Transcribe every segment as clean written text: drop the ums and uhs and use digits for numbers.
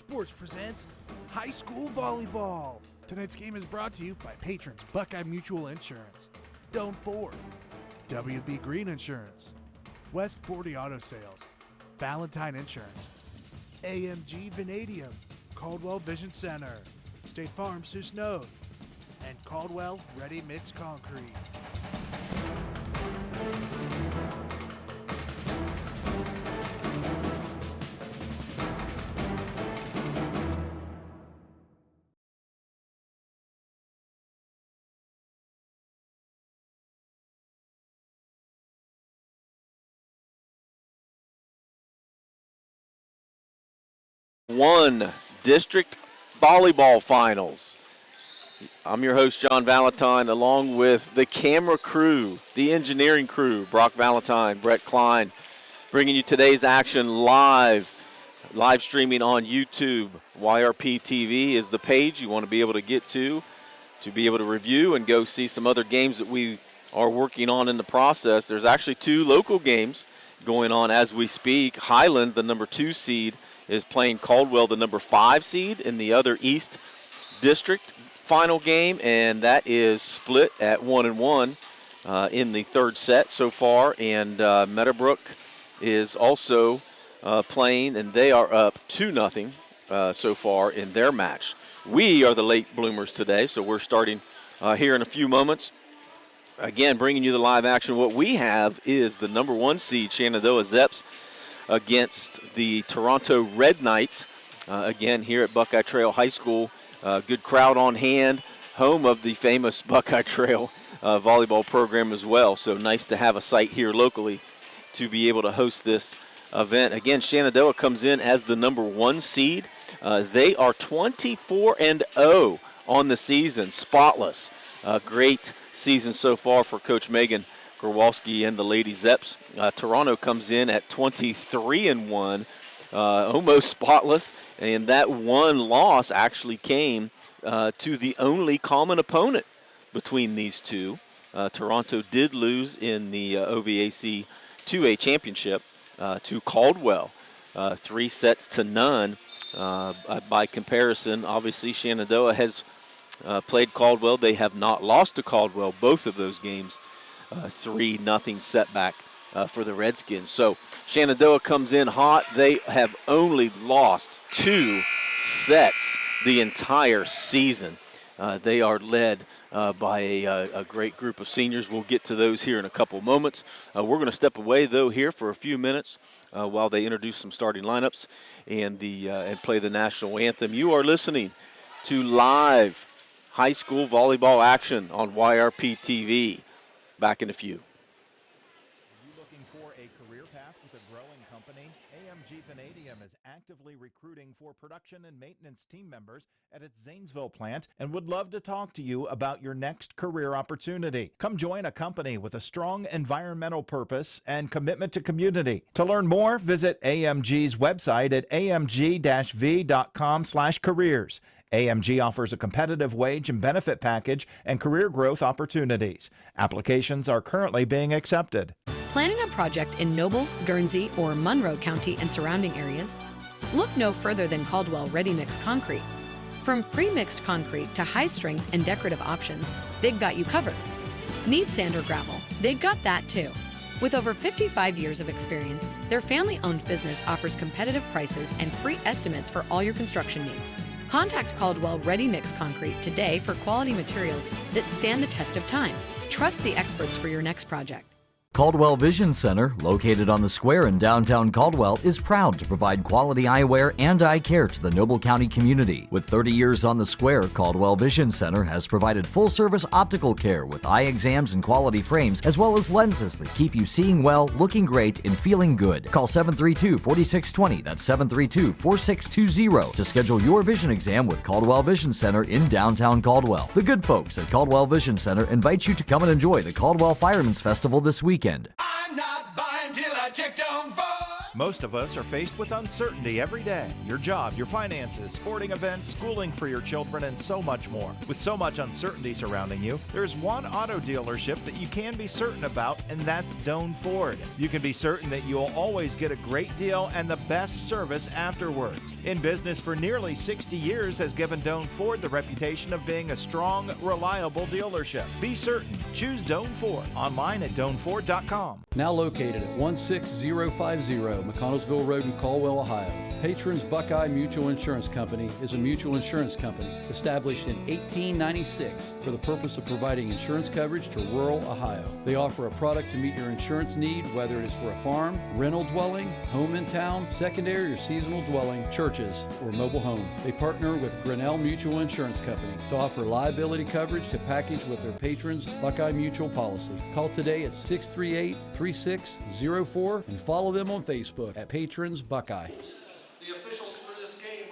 Sports presents High School Volleyball. Tonight's game is brought to you by patrons Buckeye Mutual Insurance, Doan Ford, WB Green Insurance, West 40 Auto Sales, Valentine Insurance, AMG Vanadium, Caldwell Vision Center, State Farm Sioux Snow, and Caldwell Ready Mix Concrete. One district volleyball finals. I'm your host, John Valentine, along with the camera crew, the engineering crew, Brock Valentine, Brett Klein, bringing you today's action live streaming on YouTube. YRPtv is the page you want to be able to get to be able to review and go see some other games that we are working on in the process. There's actually two local games going on as we speak. Highland, the number 2 seed, is playing Caldwell, the number 5 seed, in the other East District final game, and that is split at 1-1 in the third set so far. And Meadowbrook is also playing, and they are up 2-0 so far in their match. We are the late bloomers today, so we're starting here in a few moments. Again, bringing you the live action. What we have is the number 1 seed, Shenandoah Zeps, against the Toronto Red Knights, again here at Buckeye Trail High School. Good crowd on hand, home of the famous Buckeye Trail volleyball program as well. So nice to have a site here locally to be able to host this event. Again, Shenandoah comes in as the number 1 seed. They are 24-0 on the season, spotless. Great season so far for Coach Megan Growalski and the Lady Zeps. Toronto comes in at 23-1, almost spotless, and that one loss actually came to the only common opponent between these two. Toronto did lose in the OVAC 2A championship to Caldwell, 3-0. By comparison, obviously Shenandoah has played Caldwell. They have not lost to Caldwell both of those games. 3-0 setback for the Redskins. So Shenandoah comes in hot. They have only lost 2 sets the entire season. They are led by a great group of seniors. We'll get to those here in a couple moments. We're going to step away, though, here for a few minutes while they introduce some starting lineups and play the national anthem. You are listening to live high school volleyball action on YRPtv. Back in a few. Are you looking for a career path with a growing company? AMG Vanadium is actively recruiting for production and maintenance team members at its Zanesville plant and would love to talk to you about your next career opportunity. Come join a company with a strong environmental purpose and commitment to community. To learn more, visit AMG's website at amg-v.com/careers. AMG offers a competitive wage and benefit package and career growth opportunities. Applications are currently being accepted. Planning a project in Noble, Guernsey, or Monroe County and surrounding areas? Look no further than Caldwell Ready Mix Concrete. From pre-mixed concrete to high-strength and decorative options, they've got you covered. Need sand or gravel? They've got that too. With over 55 years of experience, their family-owned business offers competitive prices and free estimates for all your construction needs. Contact Caldwell Ready Mix Concrete today for quality materials that stand the test of time. Trust the experts for your next project. Caldwell Vision Center, located on the square in downtown Caldwell, is proud to provide quality eyewear and eye care to the Noble County community. With 30 years on the square, Caldwell Vision Center has provided full-service optical care with eye exams and quality frames, as well as lenses that keep you seeing well, looking great, and feeling good. Call 732-4620, that's 732-4620, to schedule your vision exam with Caldwell Vision Center in downtown Caldwell. The good folks at Caldwell Vision Center invite you to come and enjoy the Caldwell Fireman's Festival this weekend. I'm not buying till I check on Ford. Most of us are faced with uncertainty every day. Your job, your finances, sporting events, schooling for your children, and so much more. With so much uncertainty surrounding you, there's one auto dealership that you can be certain about, and that's Doan Ford. You can be certain that you'll always get a great deal and the best service afterwards. In business for nearly 60 years has given Doan Ford the reputation of being a strong, reliable dealership. Be certain. Choose Doan Ford. Online at doanford.com. Now located at 16050 McConnellsville Road in Caldwell, Ohio. Patrons Buckeye Mutual Insurance Company is a mutual insurance company established in 1896 for the purpose of providing insurance coverage to rural Ohio. They offer a product to meet your insurance need, whether it is for a farm, rental dwelling, home in town, secondary or seasonal dwelling, churches, or mobile home. They partner with Grinnell Mutual Insurance Company to offer liability coverage to package with their patrons Buckeye Mutual policy. Call today at 638-3604 and follow them on Facebook at Patrons Buckeye.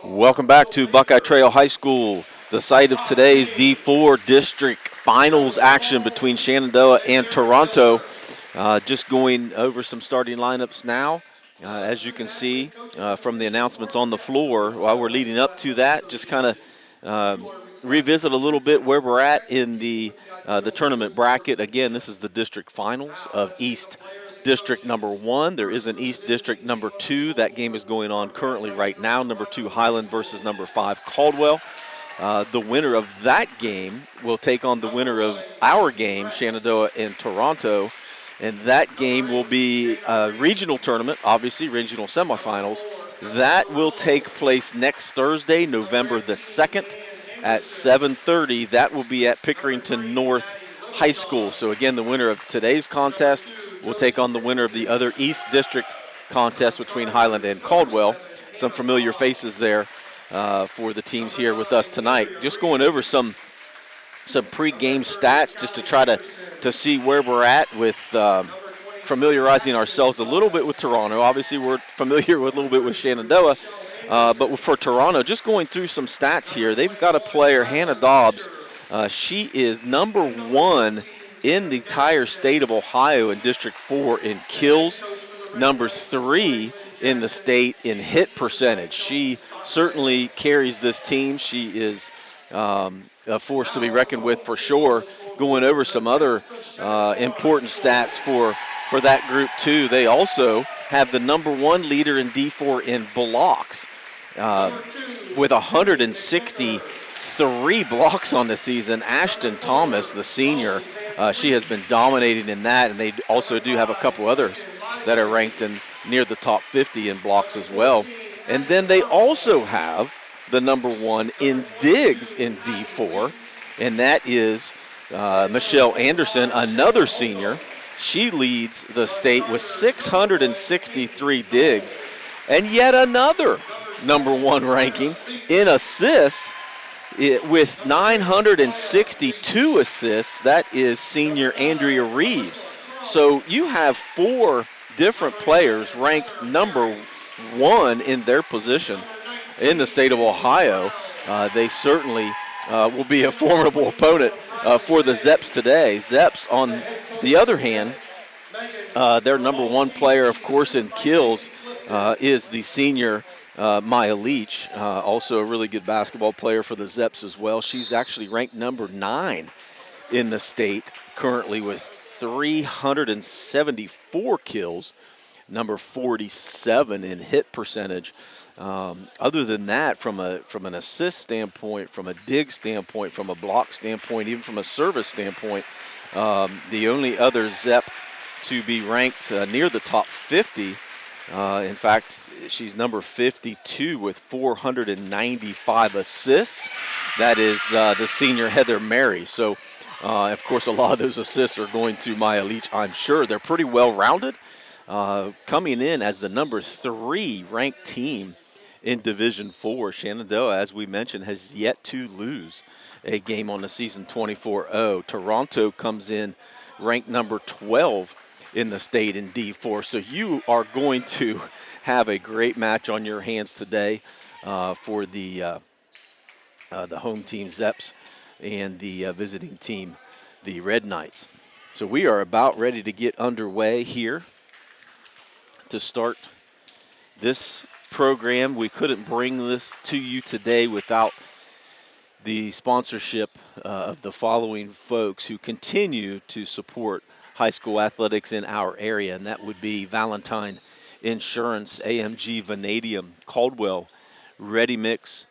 Welcome back to Buckeye Trail High School, the site of today's D4 District Finals action between Shenandoah and Toronto. Just going over some starting lineups now. As you can see from the announcements on the floor, while we're leading up to that, just kind of revisit a little bit where we're at in the tournament bracket. Again, this is the district finals of East District number 1. There is an East District number 2. That game is going on currently right now. Number 2 Highland versus number 5 Caldwell. The winner of that game will take on the winner of our game, Shenandoah and Toronto. And that game will be a regional tournament, obviously, regional semifinals. That will take place next Thursday, November the 2nd at 7:30. That will be at Pickerington North High School. So again, the winner of today's contest will take on the winner of the other East District contest between Highland and Caldwell. Some familiar faces there for the teams here with us tonight. Just going over some pre-game stats just to try to see where we're at with familiarizing ourselves a little bit with Toronto. Obviously, we're familiar with a little bit with Shenandoah, but for Toronto, just going through some stats here. They've got a player, Hannah Dobbs. She is number 1 in the entire state of Ohio in District 4 in kills, number 3 in the state in hit percentage. She certainly carries this team. She is a force to be reckoned with for sure. Going over some other important stats for that group too. They also have the number 1 leader in D4 in blocks with 163 blocks on the season. Ashton Thomas, the senior, she has been dominating in that, and they also do have a couple others that are ranked in near the top 50 in blocks as well. And then they also have the number 1 in digs in D4, and that is Michelle Anderson, another senior. She leads the state with 663 digs, and yet another number 1 ranking in assists with 962 assists. That is senior Andrea Reeves. So you have 4 different players ranked number 1 in their position in the state of Ohio. They certainly will be a formidable opponent for the Zeps today. Zeps, on the other hand, their number 1 player, of course, in kills is the senior Maya Leach, also a really good basketball player for the Zeps as well. She's actually ranked number 9 in the state currently with 374 kills, number 47 in hit percentage. Other than that, from an assist standpoint, from a dig standpoint, from a block standpoint, even from a service standpoint, the only other Zep to be ranked near the top 50, in fact, she's number 52 with 495 assists. That is the senior Heather Mary. So, of course, a lot of those assists are going to Maya Leach, I'm sure. They're pretty well-rounded, coming in as the number 3 ranked team in Division 4. Shenandoah, as we mentioned, has yet to lose a game on the season 24-0. Toronto comes in ranked number 12 in the state in D4. So you are going to have a great match on your hands today for the home team Zeps and the visiting team, the Red Knights. So we are about ready to get underway here to start This program, we couldn't bring this to you today without the sponsorship of the following folks who continue to support high school athletics in our area, and that would be Valentine Insurance, AMG Vanadium, Caldwell, Ready Mix,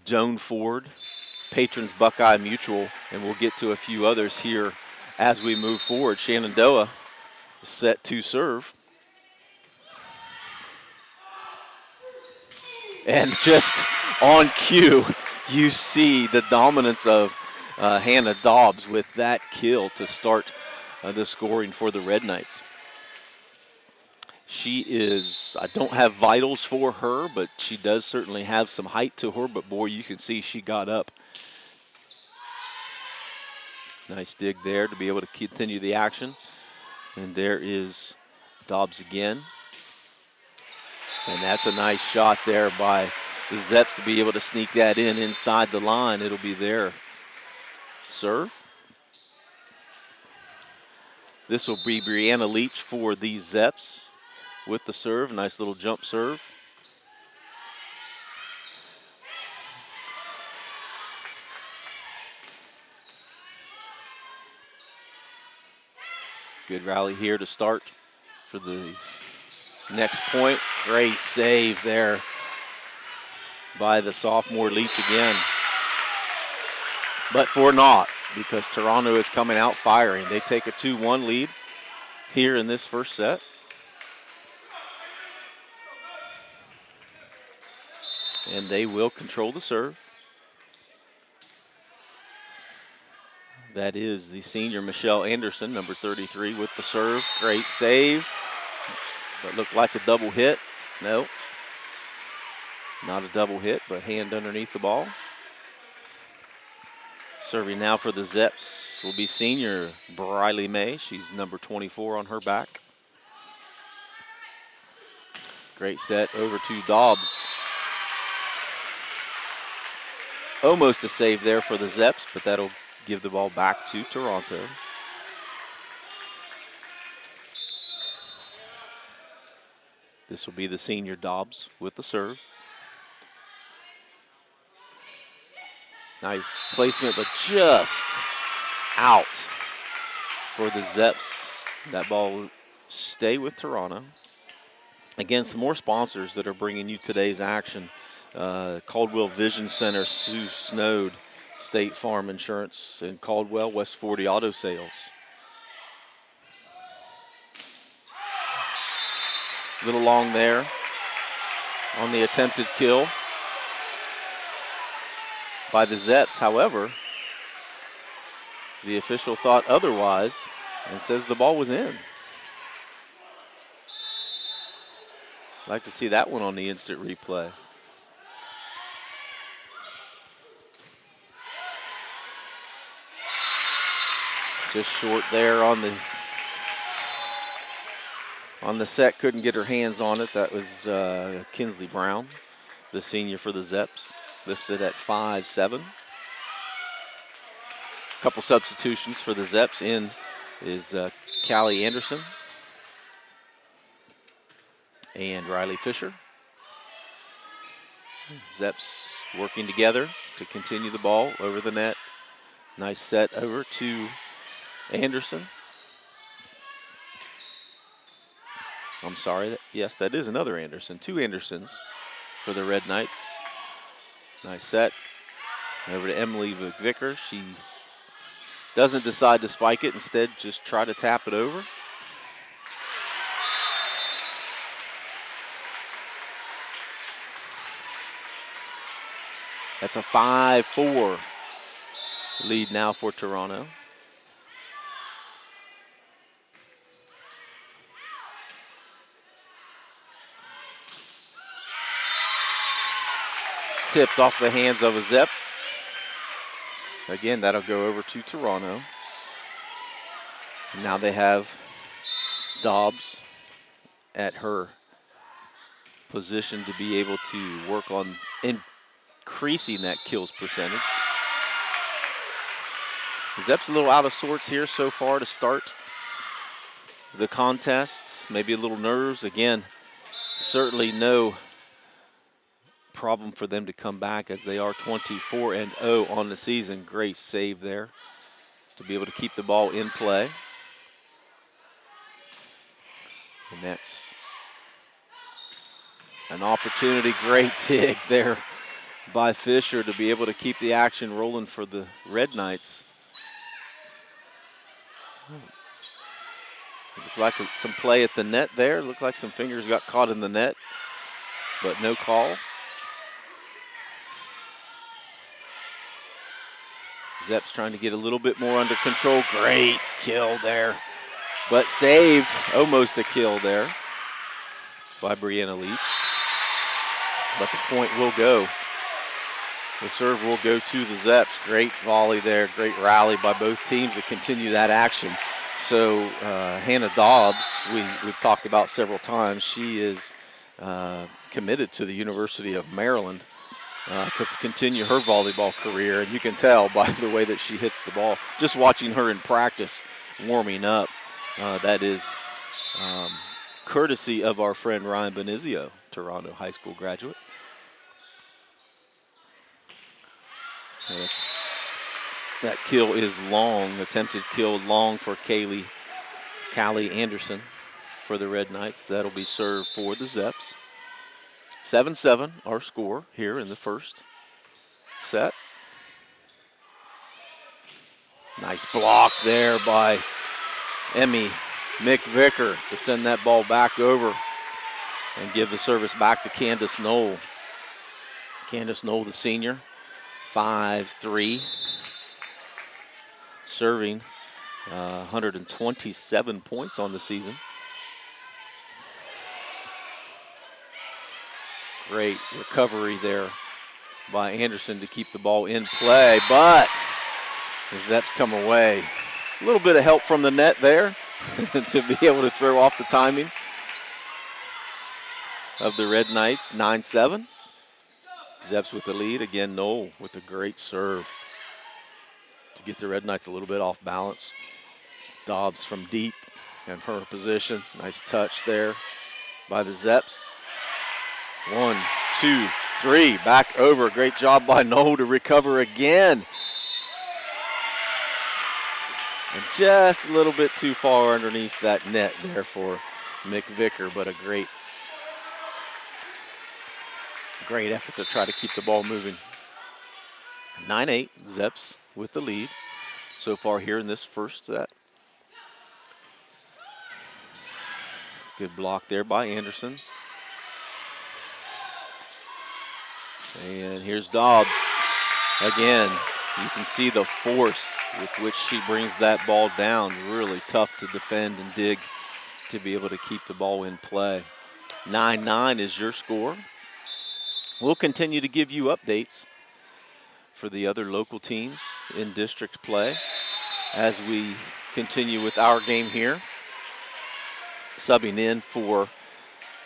Joan Ford, Patrons Buckeye Mutual, and we'll get to a few others here as we move forward. Shenandoah is set to serve. And just on cue, you see the dominance of Hannah Dobbs with that kill to start the scoring for the Red Knights. She is, I don't have vitals for her, but she does certainly have some height to her. But boy, you can see she got up. Nice dig there to be able to continue the action. And there is Dobbs again. And that's a nice shot there by the Zeps to be able to sneak that in inside the line. It'll be their serve. This will be Brianna Leach for the Zeps with the serve. Nice little jump serve. Good rally here to start for the next point. Great save there by the sophomore Leach again. But for naught, because Toronto is coming out firing. They take a 2-1 lead here in this first set. And they will control the serve. That is the senior Michelle Anderson, number 33, with the serve. Great save. That looked like a double hit. No. Not a double hit, but hand underneath the ball. Serving now for the Zeps will be senior Briley May. She's number 24 on her back. Great set over to Dobbs. Almost a save there for the Zeps, but that'll give the ball back to Toronto. This will be the senior Dobbs with the serve. Nice placement, but just out for the Zeps. That ball will stay with Toronto. Again, some more sponsors that are bringing you today's action. Caldwell Vision Center, Sue Snowed, State Farm Insurance, and Caldwell West 40 Auto Sales. A little long there on the attempted kill by the Zeps. However, the official thought otherwise and says the ball was in. I'd like to see that one on the instant replay. Just short there on the set, couldn't get her hands on it. That was Kinsley Brown, the senior for the Zeps, listed at 5'7". Couple substitutions for the Zeps. In is Callie Anderson and Riley Fisher. Zeps working together to continue the ball over the net. Nice set over to Anderson. I'm sorry, yes, that is another Anderson. Two Andersons for the Red Knights. Nice set. Over to Emily Vickers. She doesn't decide to spike it, instead just try to tap it over. That's a 5-4 lead now for Toronto. Tipped off the hands of a Zep. Again, that'll go over to Toronto. Now they have Dobbs at her position to be able to work on increasing that kills percentage. Zep's a little out of sorts here so far to start the contest. Maybe a little nerves. Again, certainly no problem for them to come back, as they are 24-0 on the season. Great save there to be able to keep the ball in play. And that's an opportunity. Great dig there by Fisher to be able to keep the action rolling for the Red Knights. Looked like some play at the net there. Looked like some fingers got caught in the net, but no call. Zeps trying to get a little bit more under control. Great kill there, but saved. Almost a kill there by Brianna Leach. But the point will go. The serve will go to the Zeps. Great volley there. Great rally by both teams to continue that action. So Hannah Dobbs, we've talked about several times. She is committed to the University of Maryland to continue her volleyball career. And you can tell by the way that she hits the ball. Just watching her in practice, warming up, that is courtesy of our friend Ryan Benizio, Toronto High School graduate. That kill is long, attempted kill long for Callie Anderson for the Red Knights. That'll be served for the Zeps. 7-7 our score here in the first set. Nice block there by Emmy McVicker to send that ball back over and give the service back to Candace Knoll. Candace Knoll, the senior, 5'3", serving 127 points on the season. Great recovery there by Anderson to keep the ball in play, but the Zeps come away. A little bit of help from the net there to be able to throw off the timing of the Red Knights. 9-7. Zeps with the lead. Again, Knoll with a great serve to get the Red Knights a little bit off balance. Dobbs from deep in her position. Nice touch there by the Zeps. 1, 2, 3, back over. Great job by Knoll to recover again. And just a little bit too far underneath that net there for McVicker, but a great effort to try to keep the ball moving. 9-8, Zeps with the lead so far here in this first set. Good block there by Anderson. And here's Dobbs. Again, you can see the force with which she brings that ball down. Really tough to defend and dig to be able to keep the ball in play. 9-9 is your score. We'll continue to give you updates for the other local teams in district play as we continue with our game here. Subbing in for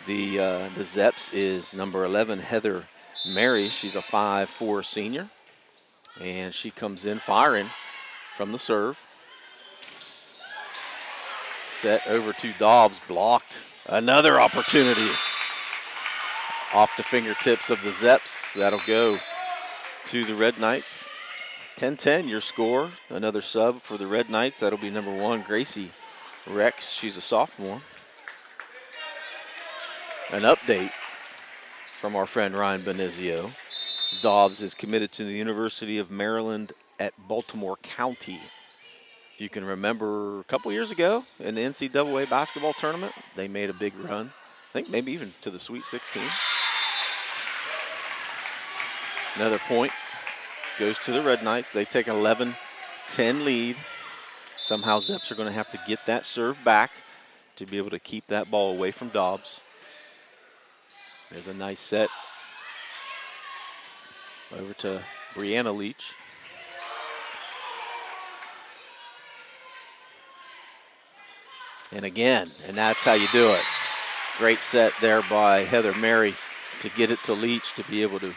the Zeps is number 11, Heather Mary. She's a 5'4" senior, and she comes in firing from the serve. Set over to Dobbs, blocked. Another opportunity off the fingertips of the Zeps. That'll go to the Red Knights. 10-10 your score. Another sub for the Red Knights. That'll be number 1, Gracie Rex. She's a sophomore. An update from our friend Ryan Benizio. Dobbs is committed to the University of Maryland at Baltimore County. If you can remember a couple years ago in the NCAA basketball tournament, they made a big run. I think maybe even to the Sweet 16. Another point goes to the Red Knights. They take an 11-10 lead. Somehow Zeps are going to have to get that serve back to be able to keep that ball away from Dobbs. There's a nice set over to Brianna Leach. And again, and that's how you do it. Great set there by Heather Mary to get it to Leach to be able to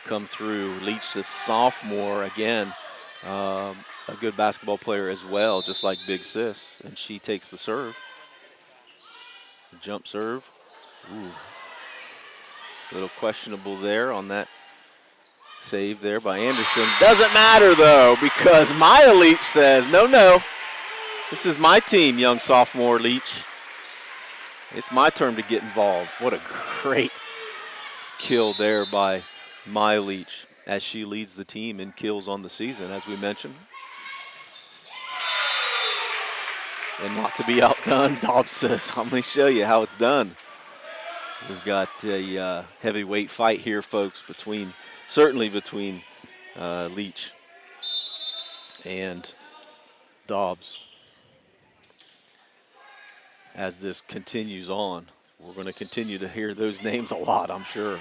come through. Leach, the sophomore, again, a good basketball player as well, just like Big Sis. And she takes the serve. Jump serve. Ooh. A little questionable there on that save there by Anderson. Doesn't matter, though, because Maya Leach says, no, this is my team, young sophomore Leach. It's my turn to get involved. What a great kill there by Maya Leach as she leads the team in kills on the season, as we mentioned. And not to be outdone, Dobbs says, I'm going to show you how it's done. We've got a heavyweight fight here, folks, certainly between Leach and Dobbs. As this continues on, we're going to continue to hear those names a lot, I'm sure.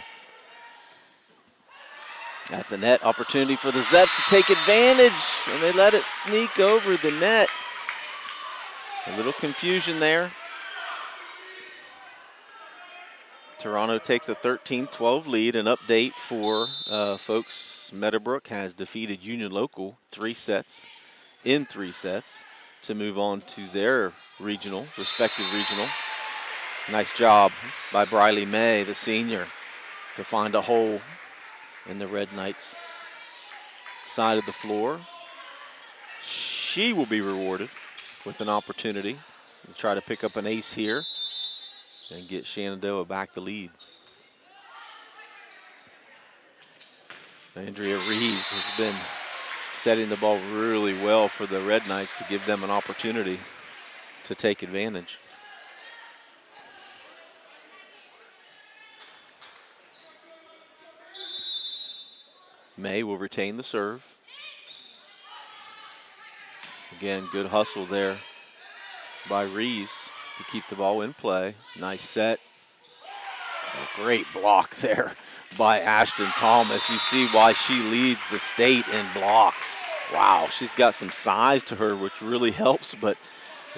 At the net, opportunity for the Zeps to take advantage, and they let it sneak over the net. A little confusion there. Toronto takes a 13-12 lead. An update for folks. Meadowbrook has defeated Union Local in three sets to move on to their respective regional. Nice job by Briley May, the senior, to find a hole in the Red Knights' side of the floor. She will be rewarded with an opportunity to try to pick up an ace here and get Shenandoah back the lead. Andrea Reeves has been setting the ball really well for the Red Knights to give them an opportunity to take advantage. May will retain the serve. Again, good hustle there by Reeves to keep the ball in play. Nice set. A great block there by Ashton Thomas. You see why she leads the state in blocks. Wow, she's got some size to her, which really helps, but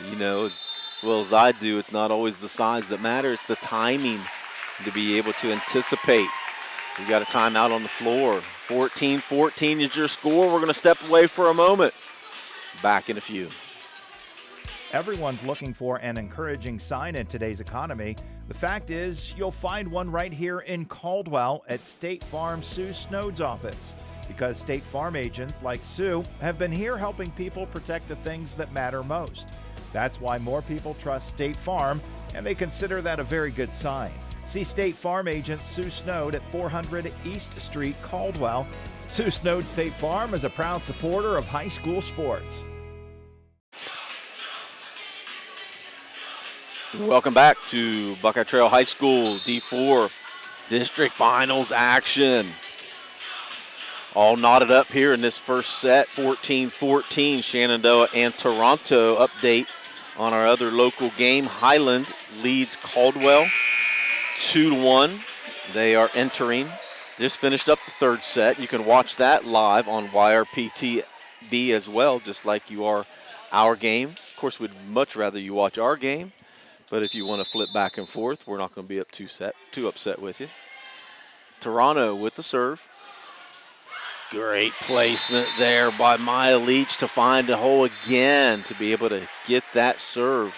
you know, as well as I do, it's not always the size that matters, it's the timing to be able to anticipate. We got a timeout on the floor. 14-14 is your score. We're going to step away for a moment. Back in a few. Everyone's looking for an encouraging sign in today's economy. The fact is, you'll find one right here in Caldwell at State Farm Sue Snowd's office. Because State Farm agents like Sue have been here helping people protect the things that matter most. That's why more people trust State Farm, and they consider that a very good sign. See State Farm agent Sue Snowd at 400 East Street, Caldwell. Sue Snowd State Farm is a proud supporter of high school sports. Welcome back to Buckeye Trail High School D4 District Finals action. All knotted up here in this first set, 14-14, Shenandoah and Toronto. Update on our other local game. Highland leads Caldwell 2-1. They are entering. Just finished up the third set. You can watch that live on YRPtv as well, just like you are our game. Of course, we'd much rather you watch our game, but if you want to flip back and forth, we're not going to be too upset with you. Toronto with the serve. Great placement there by Maya Leach to find a hole again to be able to get that serve.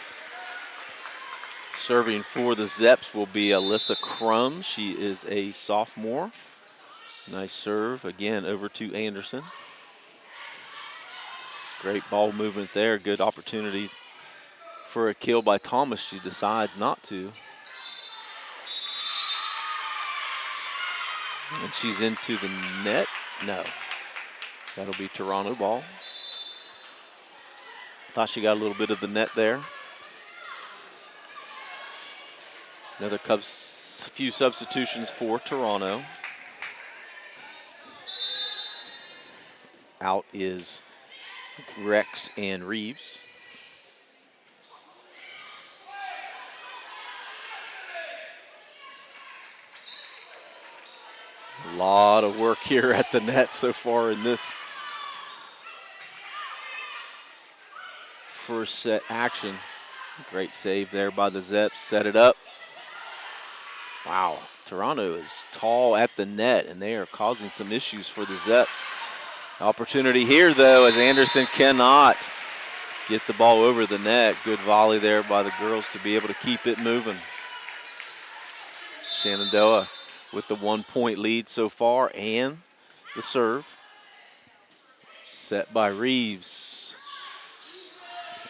Serving for the Zeps will be Alyssa Crum. She is a sophomore. Nice serve again over to Anderson. Great ball movement there. Good opportunity for a kill by Thomas. She decides not to. And she's into the net. No. That'll be Toronto ball. Thought she got a little bit of the net there. Another few substitutions for Toronto. Out is Rex and Reeves. A lot of work here at the net so far in this first set action. Great save there by the Zeps. Set it up. Wow, Toronto is tall at the net, and they are causing some issues for the Zeps. Opportunity here, though, as Anderson cannot get the ball over the net. Good volley there by the girls to be able to keep it moving. Shenandoah with the 1-point lead so far, and the serve. Set by Reeves.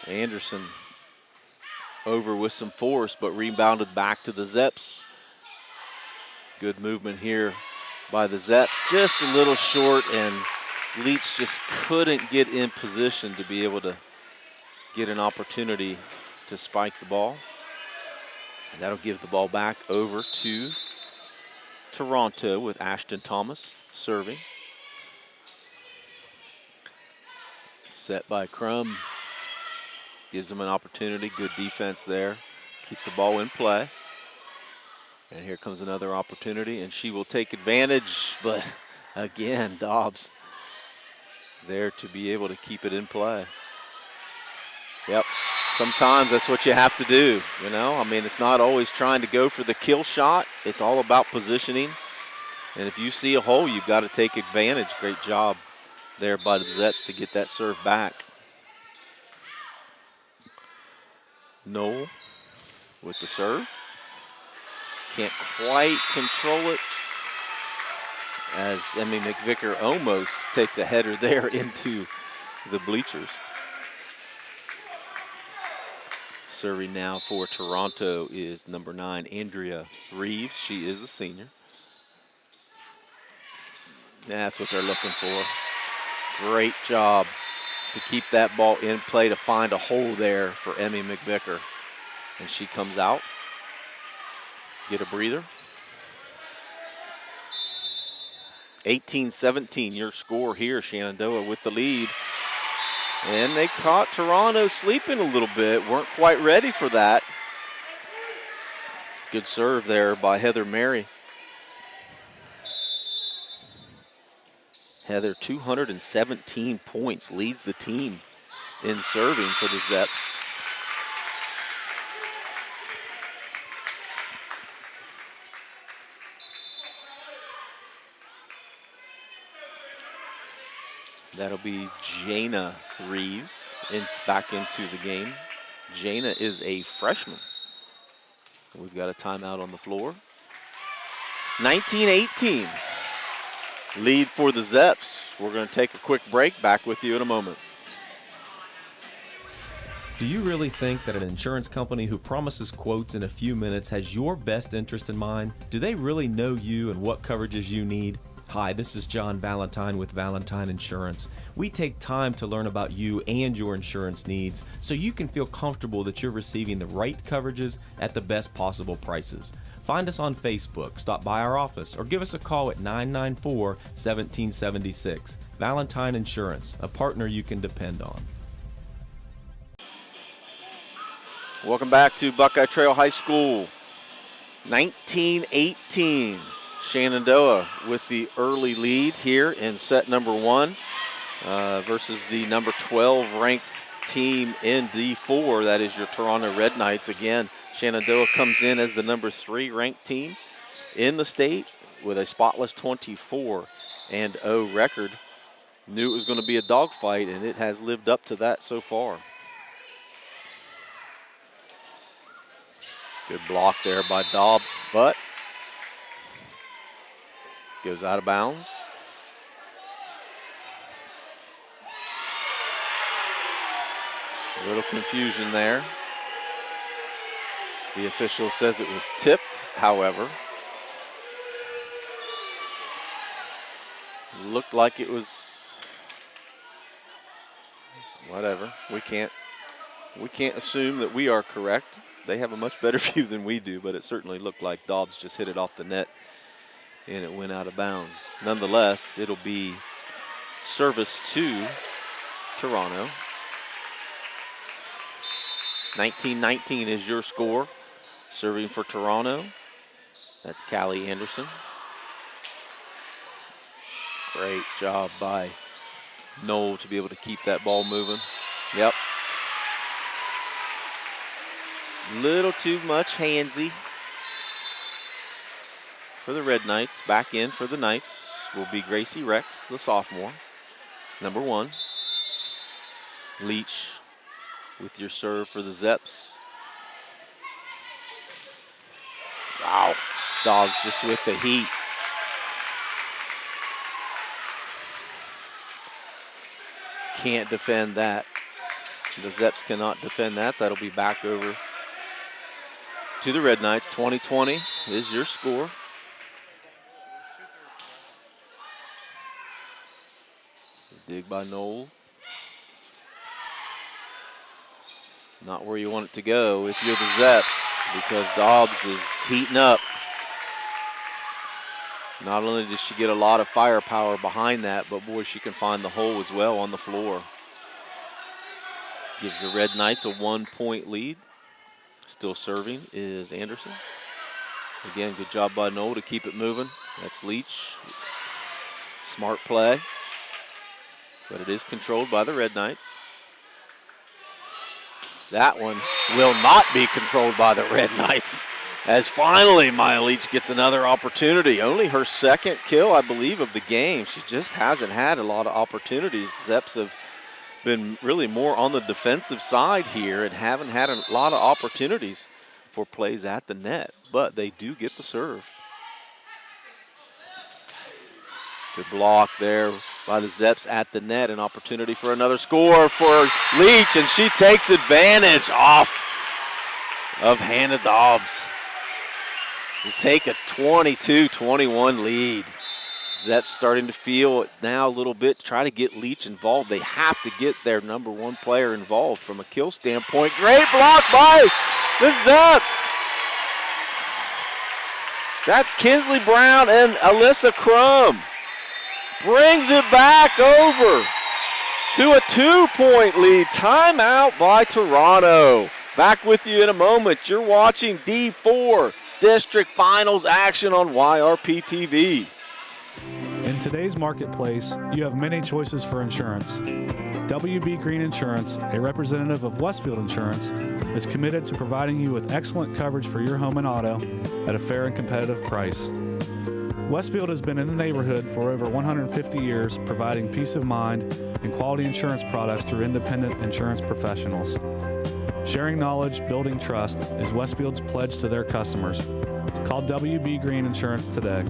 Anderson over with some force, but rebounded back to the Zeps. Good movement here by the Zeps. Just a little short, and Leach just couldn't get in position to be able to get an opportunity to spike the ball. And that'll give the ball back over to Toronto with Ashton Thomas serving. Set by Crum. Gives them an opportunity. Good defense there. Keep the ball in play. And here comes another opportunity, and she will take advantage. But again, Dobbs there to be able to keep it in play. Yep. Sometimes that's what you have to do, you know. I mean, it's not always trying to go for the kill shot. It's all about positioning. And if you see a hole, you've got to take advantage. Great job there by the Zeps to get that serve back. Noel with the serve. Can't quite control it as Emmy McVicker almost takes a header there into the bleachers. Serving now for Toronto is number 9, Andrea Reeves. She is a senior. That's what they're looking for. Great job to keep that ball in play, to find a hole there for Emmy McVicker. And she comes out. Get a breather. 18-17, your score here. Shenandoah with the lead. And they caught Toronto sleeping a little bit. Weren't quite ready for that. Good serve there by Heather Mary. Heather, 217 points, leads the team in serving for the Zeps. That'll be Jana Reeves back into the game. Jana is a freshman. We've got a timeout on the floor. 19-18. Lead for the Zeps. We're going to take a quick break. Back with you in a moment. Do you really think that an insurance company who promises quotes in a few minutes has your best interest in mind? Do they really know you and what coverages you need? Hi, this is John Valentine with Valentine Insurance. We take time to learn about you and your insurance needs so you can feel comfortable that you're receiving the right coverages at the best possible prices. Find us on Facebook, stop by our office, or give us a call at 994-1776. Valentine Insurance, a partner you can depend on. Welcome back to Buckeye Trail High School. 19-18. Shenandoah with the early lead here in set number 1 versus the number 12 ranked team in D4. That is your Toronto Red Knights. Again, Shenandoah comes in as the number 3 ranked team in the state with a spotless 24-0 record. Knew it was going to be a dogfight, and it has lived up to that so far. Good block there by Dobbs, but goes out of bounds. A little confusion there. The official says it was tipped, however. Looked like it was whatever. We can't assume that we are correct. They have a much better view than we do, but it certainly looked like Dobbs just hit it off the net and it went out of bounds. Nonetheless, it'll be service to Toronto. 19-19 is your score. Serving for Toronto, that's Callie Anderson. Great job by Noel to be able to keep that ball moving. Yep. Little too much handsy for the Red Knights. Back in for the Knights will be Gracie Rex, the sophomore, number 1. Leach with your serve for the Zeps. Wow, Dogs just with the heat. Can't defend that. The Zeps cannot defend that. That'll be back over to the Red Knights. 20-20 is your score. Dig by Knoll. Not where you want it to go if you're the Zeps, because Dobbs is heating up. Not only does she get a lot of firepower behind that, but boy, she can find the hole as well on the floor. Gives the Red Knights a 1-point lead. Still serving is Anderson. Again, good job by Knoll to keep it moving. That's Leach. Smart play. But it is controlled by the Red Knights. That one will not be controlled by the Red Knights, as finally Maya Leach gets another opportunity. Only her second kill, I believe, of the game. She just hasn't had a lot of opportunities. Zeps have been really more on the defensive side here and haven't had a lot of opportunities for plays at the net, but they do get the serve. Good block there by the Zeps at the net. An opportunity for another score for Leach, and she takes advantage off of Hannah Dobbs to take a 22-21 lead. Zeps starting to feel it now a little bit, try to get Leach involved. They have to get their number one player involved from a kill standpoint. Great block by the Zeps. That's Kinsley Brown and Alyssa Crum. Brings it back over to a 2-point lead. Timeout by Toronto. Back with you in a moment. You're watching D4 District Finals action on YRPtv. In today's marketplace, you have many choices for insurance. WB Green Insurance, a representative of Westfield Insurance, is committed to providing you with excellent coverage for your home and auto at a fair and competitive price. Westfield has been in the neighborhood for over 150 years, providing peace of mind and quality insurance products through independent insurance professionals. Sharing knowledge, building trust is Westfield's pledge to their customers. Call WB Green Insurance today.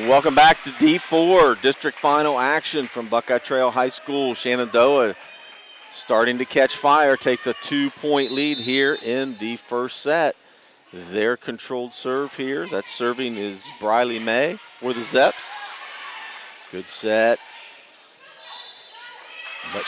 Welcome back to D4 District Final action from Buckeye Trail High School. Shenandoah starting to catch fire, takes a 2-point lead here in the first set. Their controlled serve here. That serving is Briley May for the Zeps. Good set. But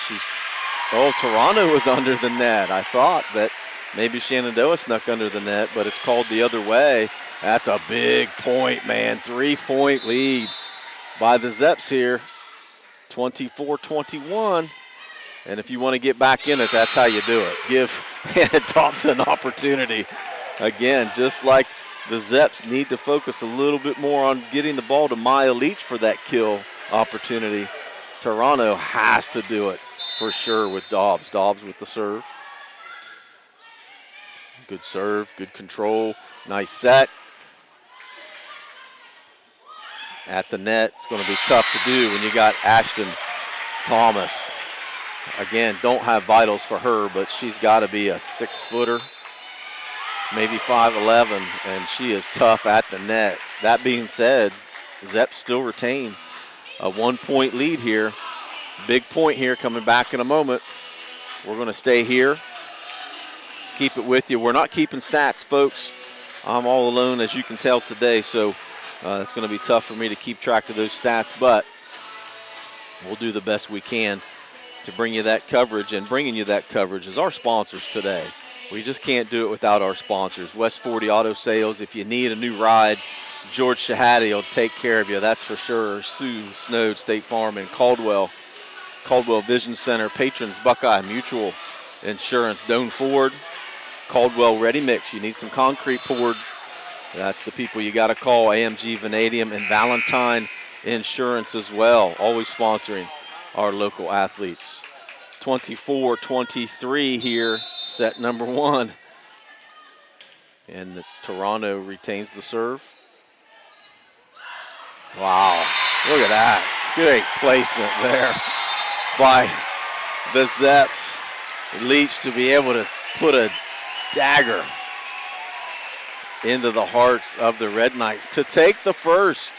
Toronto was under the net. I thought that maybe Shenandoah snuck under the net, but it's called the other way. That's a big point, man. 3-point lead by the Zeps here. 24-21. And if you want to get back in it, that's how you do it. Give Hannah Thompson an opportunity. Again, just like the Zeps need to focus a little bit more on getting the ball to Maya Leach for that kill opportunity, Toronto has to do it for sure with Dobbs. Dobbs with the serve. Good serve, good control, nice set. At the net, it's going to be tough to do when you got Ashton Thomas. Again, don't have vitals for her, but she's got to be a 6-footer. Maybe 5'11", and she is tough at the net. That being said, Zeps still retain a 1-point lead here. Big point here coming back in a moment. We're going to stay here, keep it with you. We're not keeping stats, folks. I'm all alone, as you can tell today, so it's going to be tough for me to keep track of those stats, but we'll do the best we can to bring you that coverage, and bringing you that coverage is our sponsors today. We just can't do it without our sponsors. West 40 Auto Sales. If you need a new ride, George Shahady will take care of you, that's for sure. Sue Snowd, State Farm, and Caldwell Vision Center. Patrons, Buckeye Mutual Insurance. Doan Ford, Caldwell Ready Mix. You need some concrete poured. That's the people you got to call. AMG Vanadium and Valentine Insurance as well. Always sponsoring our local athletes. 24-23 here, set number 1. And Toronto retains the serve. Wow, look at that. Great placement there by the Zeps. Leach to be able to put a dagger into the hearts of the Red Knights to take the first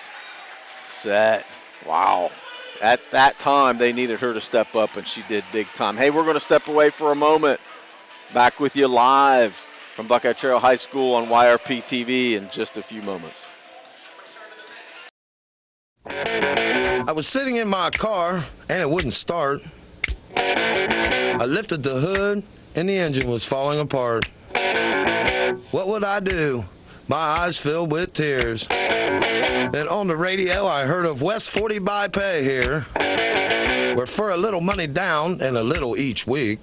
set. Wow. At that time, they needed her to step up, and she did big time. Hey, we're going to step away for a moment. Back with you live from Buckeye Trail High School on YRPtv in just a few moments. I was sitting in my car, and it wouldn't start. I lifted the hood, and the engine was falling apart. What would I do? My eyes filled with tears. Then on the radio, I heard of West 40 by Pay here, where for a little money down and a little each week,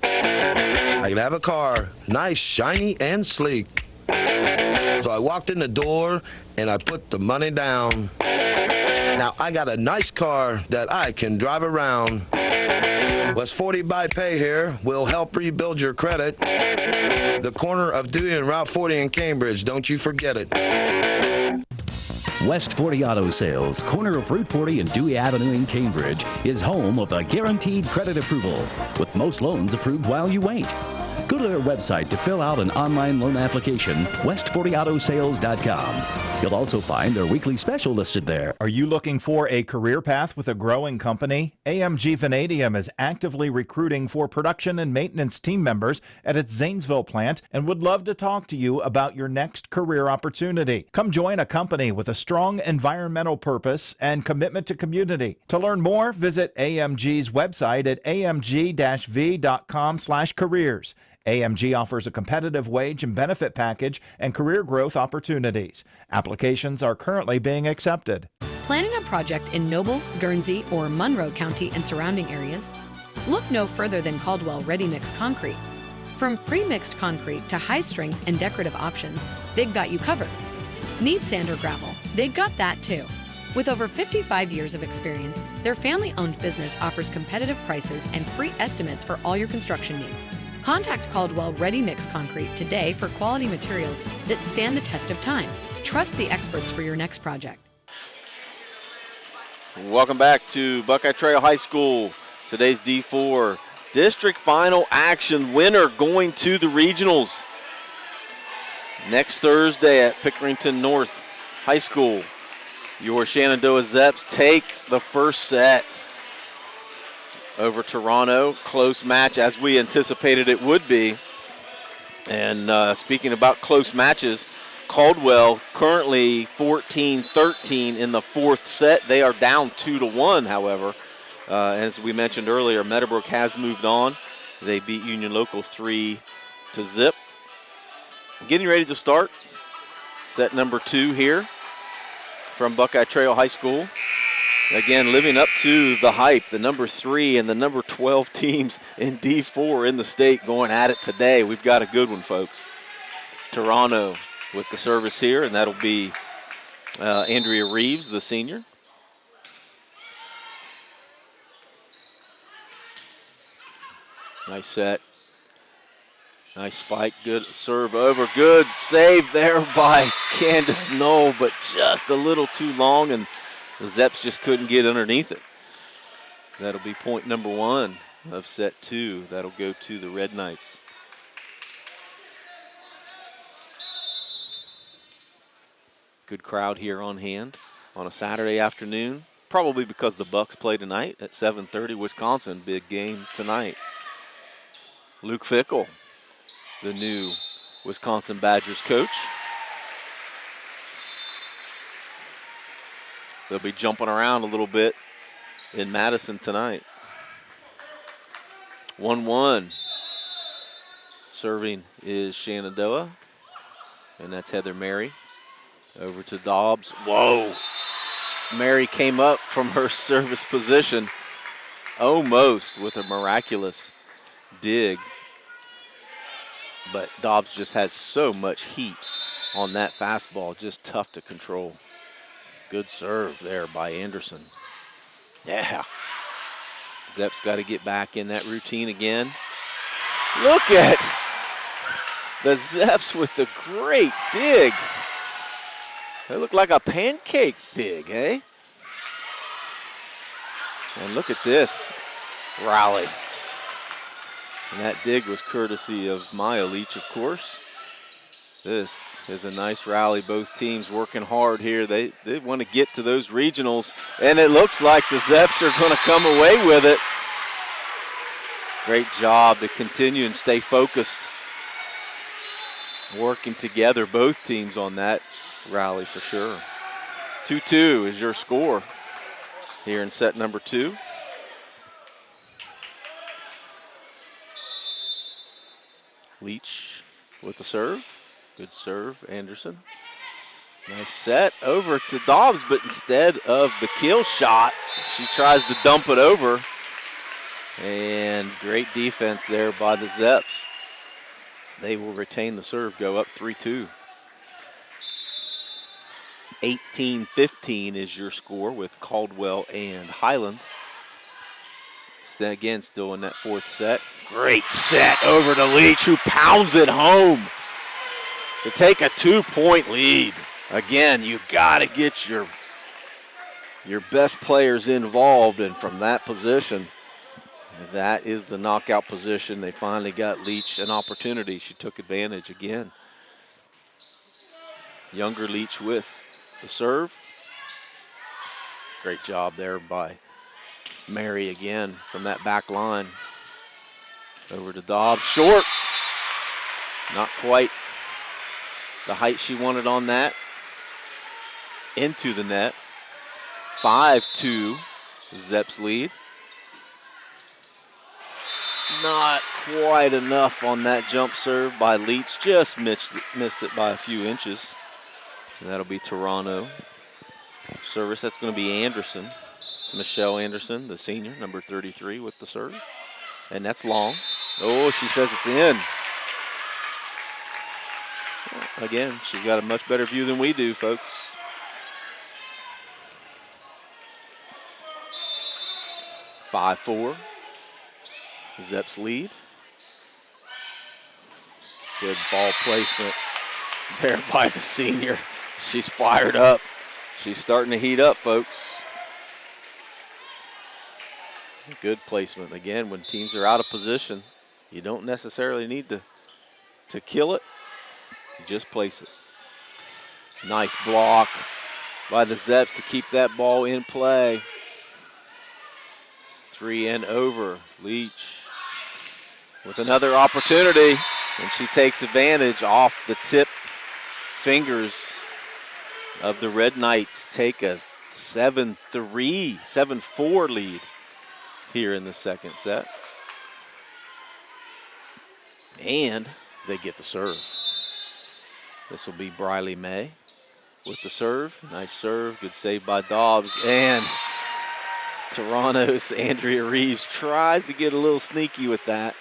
I could have a car, nice, shiny, and sleek. So I walked in the door, and I put the money down. Now I got a nice car that I can drive around. West 40 by Pay here will help rebuild your credit. The corner of Dewey and Route 40 in Cambridge, don't you forget it. West 40 Auto Sales, corner of Route 40 and Dewey Avenue in Cambridge, is home of the guaranteed credit approval, with most loans approved while you wait. Go to their website to fill out an online loan application, west40autosales.com. You'll also find their weekly special listed there. Are you looking for a career path with a growing company? AMG Vanadium is actively recruiting for production and maintenance team members at its Zanesville plant and would love to talk to you about your next career opportunity. Come join a company with a strong environmental purpose and commitment to community. To learn more, visit AMG's website at amg-v.com/careers. AMG offers a competitive wage and benefit package and career growth opportunities. Applications are currently being accepted. Planning a project in Noble, Guernsey, or Monroe County and surrounding areas? Look no further than Caldwell Ready Mix Concrete. From pre-mixed concrete to high-strength and decorative options, they've got you covered. Need sand or gravel? They've got that too. With over 55 years of experience, their family-owned business offers competitive prices and free estimates for all your construction needs. Contact Caldwell Ready Mix Concrete today for quality materials that stand the test of time. Trust the experts for your next project. Welcome back to Buckeye Trail High School. Today's D4 district final action, winner going to the regionals next Thursday at Pickerington North High School. Your Shenandoah Zeps take the first set over Toronto. Close match as we anticipated it would be. And speaking about close matches, Caldwell currently 14-13 in the fourth set. They are down 2-1, however. As we mentioned earlier, Meadowbrook has moved on. They beat Union Local 3-0. Getting ready to start set number 2 here from Buckeye Trail High School. Again, living up to the hype, the number 3 and the number 12 teams in D4 in the state going at it today. We've got a good one, folks. Toronto with the service here, and that'll be Andrea Reeves, the senior. Nice set. Nice spike, good serve over, good save there by Candace Knoll, but just a little too long, and the Zeps just couldn't get underneath it. That'll be point number 1 of set 2. That'll go to the Red Knights. Good crowd here on hand on a Saturday afternoon, probably because the Bucks play tonight at 7:30. Wisconsin, big game tonight. Luke Fickle, the new Wisconsin Badgers coach. They'll be jumping around a little bit in Madison tonight. 1-1. Serving is Shenandoah, and that's Heather Mary. Over to Dobbs. Whoa! Mary came up from her service position almost with a miraculous dig. But Dobbs just has so much heat on that fastball, just tough to control. Good serve there by Anderson. Yeah. Zeps got to get back in that routine again. Look at the Zeps with the great dig. They look like a pancake dig, eh? And look at this rally. And that dig was courtesy of Maya Leach, of course. This is a nice rally. Both teams working hard here. They want to get to those regionals, and it looks like the Zeps are going to come away with it. Great job to continue and stay focused. Working together, both teams on that rally for sure. 2-2 is your score here in set number 2. Leach with the serve. Good serve, Anderson. Nice set over to Dobbs, but instead of the kill shot, she tries to dump it over. And great defense there by the Zeps. They will retain the serve, go up 3-2. 18-15 is your score with Caldwell and Highland. Again, still in that 4th set. Great set over to Leach, who pounds it home to take a 2-point lead. Again, you got to get your best players involved, and from that position, that is the knockout position. They finally got Leach an opportunity. She took advantage again. Younger Leach with the serve. Great job there by Mary again from that back line. Over to Dobbs, short. Not quite the height she wanted on that. Into the net. 5-2, Zeps lead. Not quite enough on that jump serve by Leach. Just missed it by a few inches. And that'll be Toronto. Service, that's going to be Anderson. Michelle Anderson, the senior, number 33 with the serve. And that's long. Oh, she says it's in. Again, she's got a much better view than we do, folks. (5-4). Zeps lead. Good ball placement there by the senior. She's fired up. She's starting to heat up, folks. Good placement. Again, when teams are out of position, you don't necessarily need to kill it. You just place it. Nice block by the Zeps to keep that ball in play. 3 and over. Leach with another opportunity, and she takes advantage off the tip fingers of the Red Knights. Take a 7-4 lead here in the 2nd set. And they get the serve. This will be Briley May with the serve. Nice serve, good save by Dobbs. And Toronto's Andrea Reeves tries to get a little sneaky with that.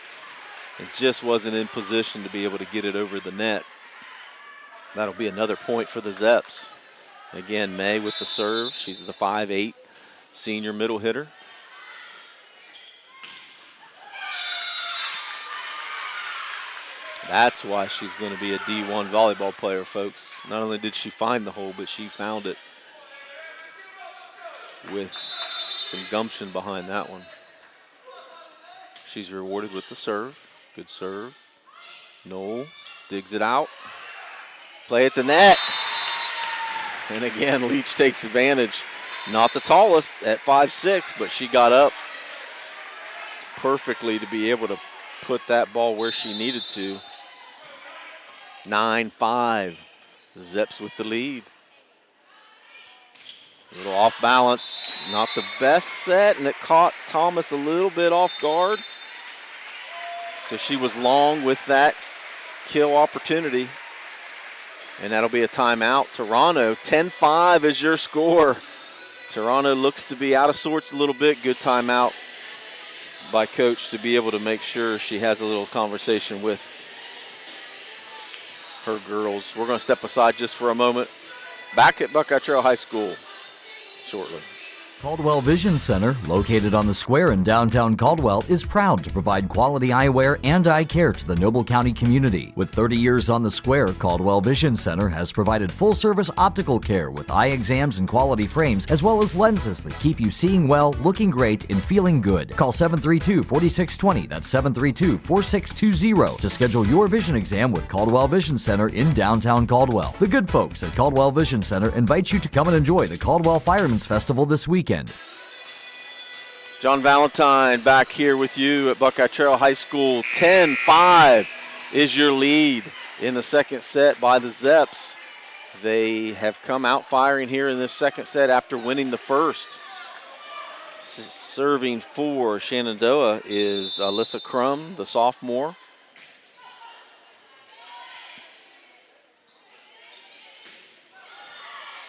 It just wasn't in position to be able to get it over the net. That'll be another point for the Zeps. Again, May with the serve. She's the 5'8" senior middle hitter. That's why she's going to be a D1 volleyball player, folks. Not only did she find the hole, but she found it with some gumption behind that one. She's rewarded with the serve. Good serve. Knoll digs it out. Play at the net. And again, Leach takes advantage. Not the tallest at 5'6", but she got up perfectly to be able to put that ball where she needed to. 9-5. Zeps with the lead. A little off balance. Not the best set, and it caught Thomas a little bit off guard. So she was long with that kill opportunity. And that'll be a timeout. Toronto, 10-5 is your score. Toronto looks to be out of sorts a little bit. Good timeout by coach to be able to make sure she has a little conversation with her girls. We're going to step aside just for a moment. Back at Buckeye Trail High School shortly. Caldwell Vision Center, located on the square in downtown Caldwell, is proud to provide quality eyewear and eye care to the Noble County community. With 30 years on the square, Caldwell Vision Center has provided full-service optical care with eye exams and quality frames, as well as lenses that keep you seeing well, looking great, and feeling good. Call 732-4620, that's 732-4620, to schedule your vision exam with Caldwell Vision Center in downtown Caldwell. The good folks at Caldwell Vision Center invite you to come and enjoy the Caldwell Firemen's Festival this weekend. John Valentine back here with you at Buckeye Trail High School. 10-5 is your lead in the second set by the Zeps. They have come out firing here in this second set after winning the first. Serving for Shenandoah is Alyssa Crum, the sophomore.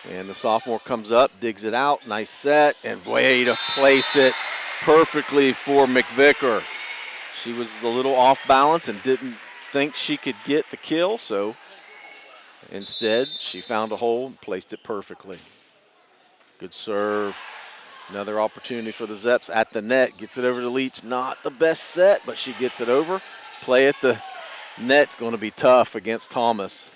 And the sophomore comes up, digs it out, nice set, and way to place it perfectly for McVicker. She was a little off balance and didn't think she could get the kill, so instead she found a hole and placed it perfectly. Good serve. Another opportunity for the Zeps at the net. Gets it over to Leach. Not the best set, but she gets it over. Play at the net's going to be tough against Thomas.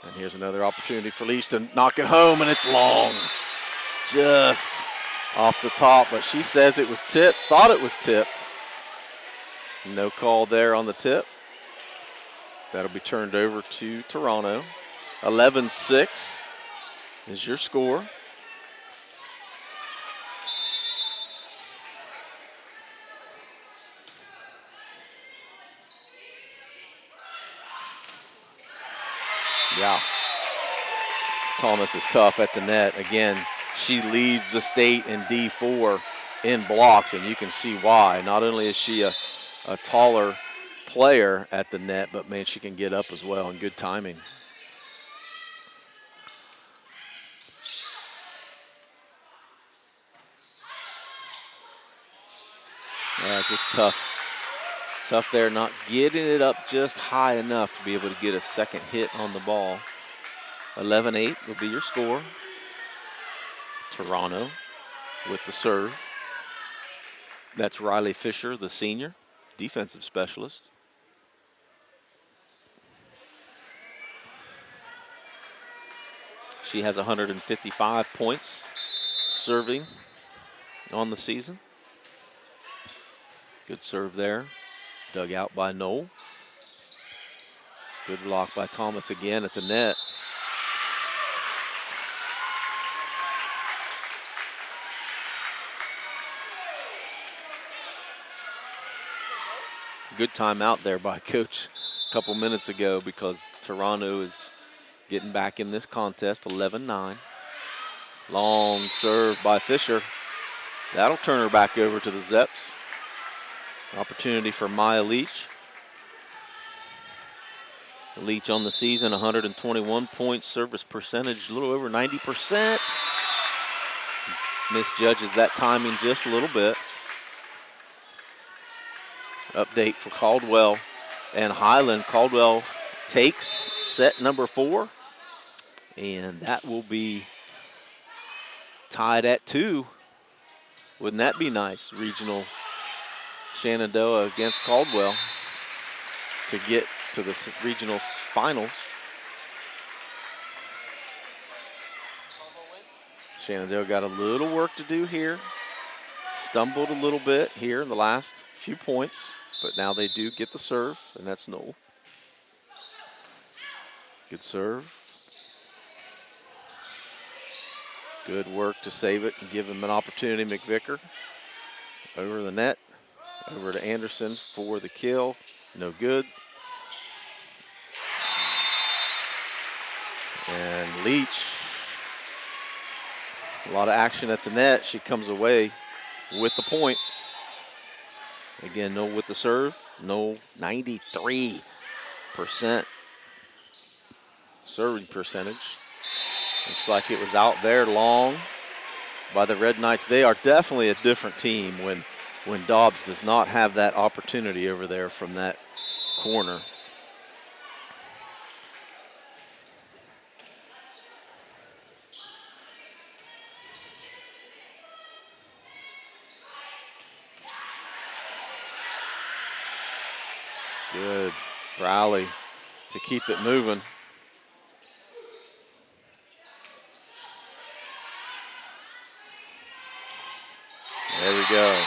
And here's another opportunity for Leach to knock it home, and it's long. Just off the top, but she says it was tipped, thought it was tipped. No call there on the tip. That'll be turned over to Toronto. 11-6 is your score. Yeah. Thomas is tough at the net. Again, she leads the state in D4 in blocks, and you can see why. Not only is she a taller player at the net, but man, she can get up as well, and good timing. Yeah, just tough. Tough there, not getting it up just high enough to be able to get a second hit on the ball. 11-8 will be your score. Toronto with the serve. That's Riley Fisher, the senior, defensive specialist. She has 155 points serving on the season. Good serve there. Dug out by Knoll. Good block by Thomas again at the net. Good timeout there by Coach a couple minutes ago because Toronto is getting back in this contest, 11-9. Long serve by Fisher. That'll turn her back over to the Zeps. Opportunity for Maya Leach. Leach on the season, 121 points, service percentage, a little over 90%. Misjudges that timing just a little bit. Update for Caldwell and Highland. Caldwell takes set number 4, and that will be tied at 2. Wouldn't that be nice? Regional Shenandoah against Caldwell to get to the regional finals. Shenandoah got a little work to do here. Stumbled a little bit here in the last few points, but now they do get the serve, and that's Knoll. Good serve. Good work to save it and give him an opportunity. McVicker over the net. Over to Anderson for the kill. No good. And Leach. A lot of action at the net. She comes away with the point. Again, Knoll with the serve. Knoll 93% serving percentage. Looks like it was out there long by the Red Knights. They are definitely a different team when Dobbs does not have that opportunity over there from that corner. Good rally to keep it moving. There we go.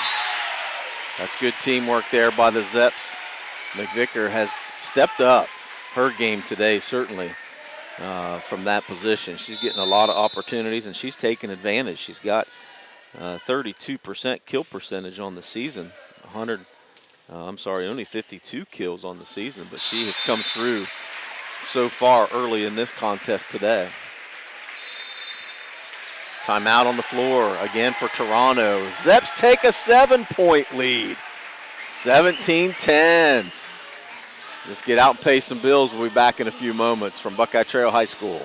That's good teamwork there by the Zeps. McVicker has stepped up her game today, certainly, from that position. She's getting a lot of opportunities, and she's taking advantage. She's got 32% kill percentage on the season. Only 52 kills on the season, but she has come through so far early in this contest today. Timeout on the floor again for Toronto. Zeps take a 7-point lead. 17-10. Let's get out and pay some bills. We'll be back in a few moments from Buckeye Trail High School.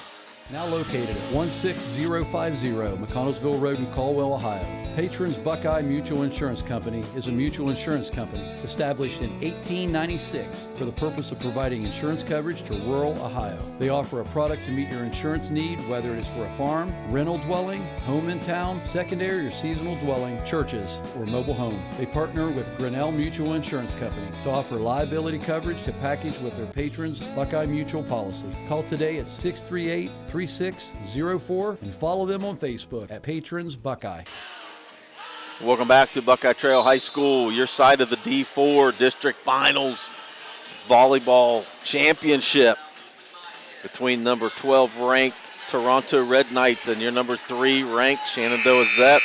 Now located at 16050 McConnellsville Road in Caldwell, Ohio. Patrons Buckeye Mutual Insurance Company is a mutual insurance company established in 1896 for the purpose of providing insurance coverage to rural Ohio. They offer a product to meet your insurance need, whether it is for a farm, rental dwelling, home in town, secondary or seasonal dwelling, churches, or mobile home. They partner with Grinnell Mutual Insurance Company to offer liability coverage to package with their patrons Buckeye Mutual policy. Call today at 638-3604 and follow them on Facebook at Patrons Buckeye. Welcome back to Buckeye Trail High School, your side of the D4 District Finals Volleyball Championship between number 12 ranked Toronto Red Knights and your number 3 ranked Shenandoah Zeps.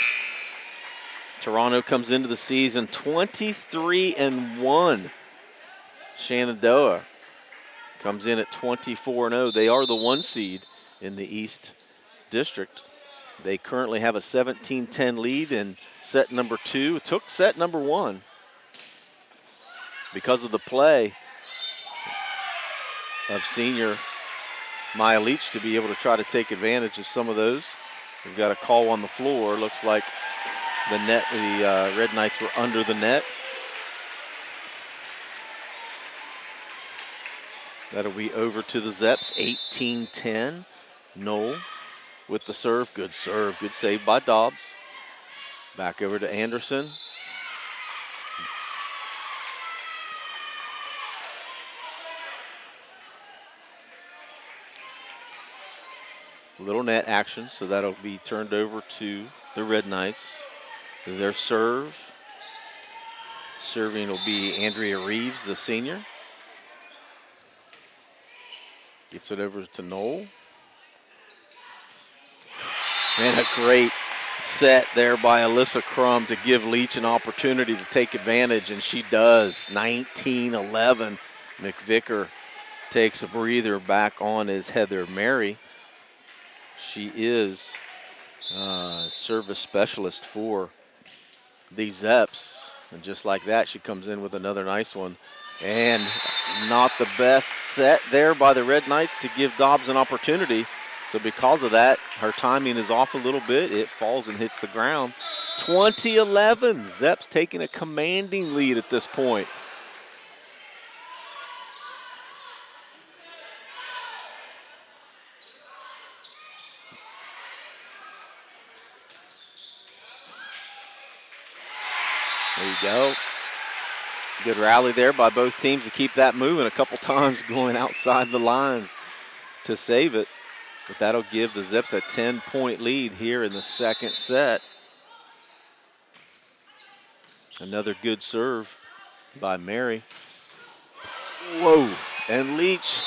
Toronto comes into the season 23-1. Shenandoah comes in at 24-0. They are the 1 seed in the East District. They currently have a 17-10 lead in set number 2. It took set number 1 because of the play of senior Maya Leach to be able to try to take advantage of some of those. We've got a call on the floor. Looks like the Red Knights were under the net. That'll be over to the Zeps, 18-10. Knoll with the serve. Good save by Dobbs. Back over to Anderson. Little net action, so that'll be turned over to the Red Knights. Their serve. Serving will be Andrea Reeves, the senior. Gets it over to Knoll. And a great set there by Alyssa Crum to give Leach an opportunity to take advantage, and she does. 19-11. McVicker takes a breather. Back on is Heather Mary. She is service specialist for the Zeps. And just like that, she comes in with another nice one. And not the best set there by the Red Knights to give Dobbs an opportunity. So because of that, her timing is off a little bit. It falls and hits the ground. 20-11. Zeps taking a commanding lead at this point. There you go. Good rally there by both teams to keep that moving. A couple times going outside the lines to save it. But that'll give the Zeps a 10-point lead here in the second set. Another good serve by Mary. Whoa, and Leach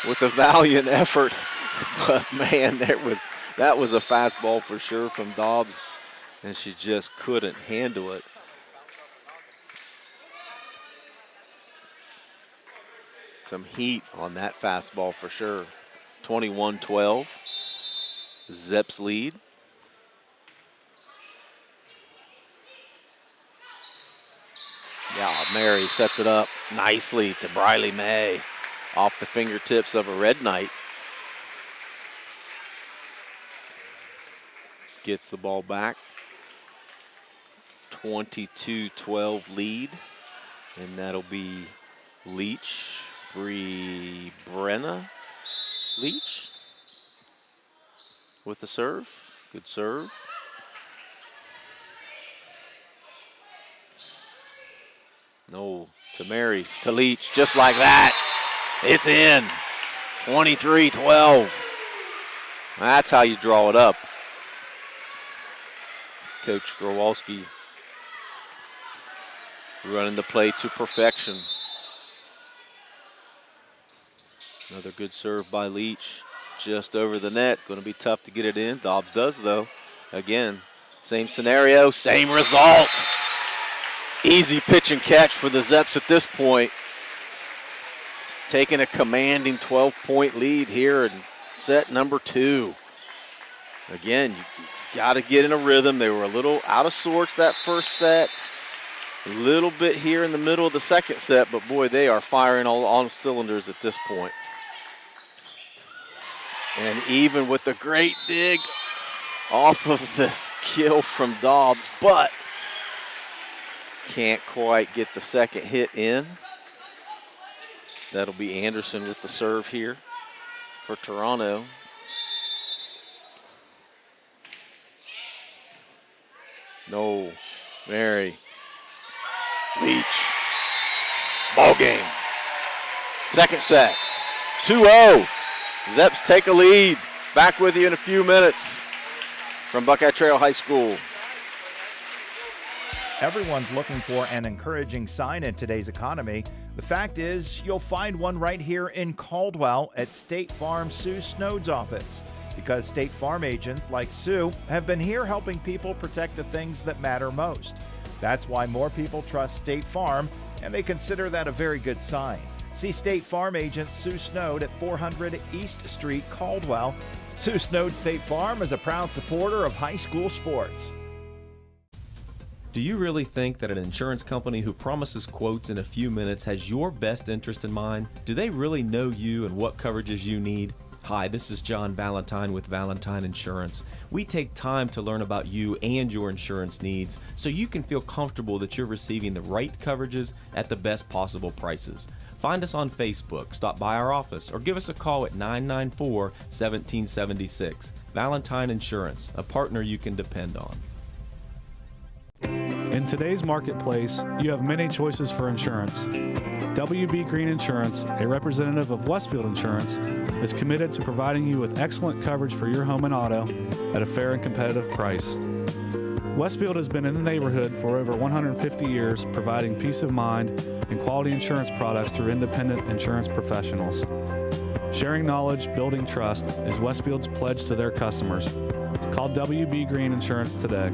with a valiant effort. But man, that was a fastball for sure from Dobbs, and she just couldn't handle it. Some heat on that fastball for sure. 21-12. Zeps lead. Yeah, Mary sets it up nicely to Briley May off the fingertips of a Red Knight. Gets the ball back. 22-12 lead. And that'll be Leach. Brenna Leach with the serve. Good serve. No, to Mary, to Leach, just like that. It's in. 23-12. That's how you draw it up. Coach Growalski running the play to perfection. Another good serve by Leach. Just over the net. Going to be tough to get it in. Dobbs does, though. Again, same scenario, same result. Easy pitch and catch for the Zeps at this point. Taking a commanding 12-point lead here in set number 2. Again, you got to get in a rhythm. They were a little out of sorts that first set. A little bit here in the middle of the second set, but boy, they are firing all cylinders at this point. And even with the great dig off of this kill from Dobbs, but can't quite get the second hit in. That'll be Anderson with the serve here for Toronto. No, Mary. Leach. Ball game. Second set. 2-0. Zeps take a lead. Back with you in a few minutes from Buckeye Trail High School. Everyone's looking for an encouraging sign in today's economy. The fact is, you'll find one right here in Caldwell at State Farm Sue Snode's office. Because State Farm agents like Sue have been here helping people protect the things that matter most. That's why more people trust State Farm, and they consider that a very good sign. See State Farm agent Sue Snode at 400 East Street, Caldwell. Sue Snode State Farm is a proud supporter of high school sports. Do you really think that an insurance company who promises quotes in a few minutes has your best interest in mind? Do they really know you and what coverages you need? Hi, this is John Valentine with Valentine Insurance. We take time to learn about you and your insurance needs so you can feel comfortable that you're receiving the right coverages at the best possible prices. Find us on Facebook, stop by our office, or give us a call at 994-1776. Valentine Insurance, a partner you can depend on. In today's marketplace, you have many choices for insurance. WB Green Insurance, a representative of Westfield Insurance, is committed to providing you with excellent coverage for your home and auto at a fair and competitive price. Westfield has been in the neighborhood for over 150 years, providing peace of mind and quality insurance products through independent insurance professionals. Sharing knowledge, building trust is Westfield's pledge to their customers. Call WB Green Insurance today.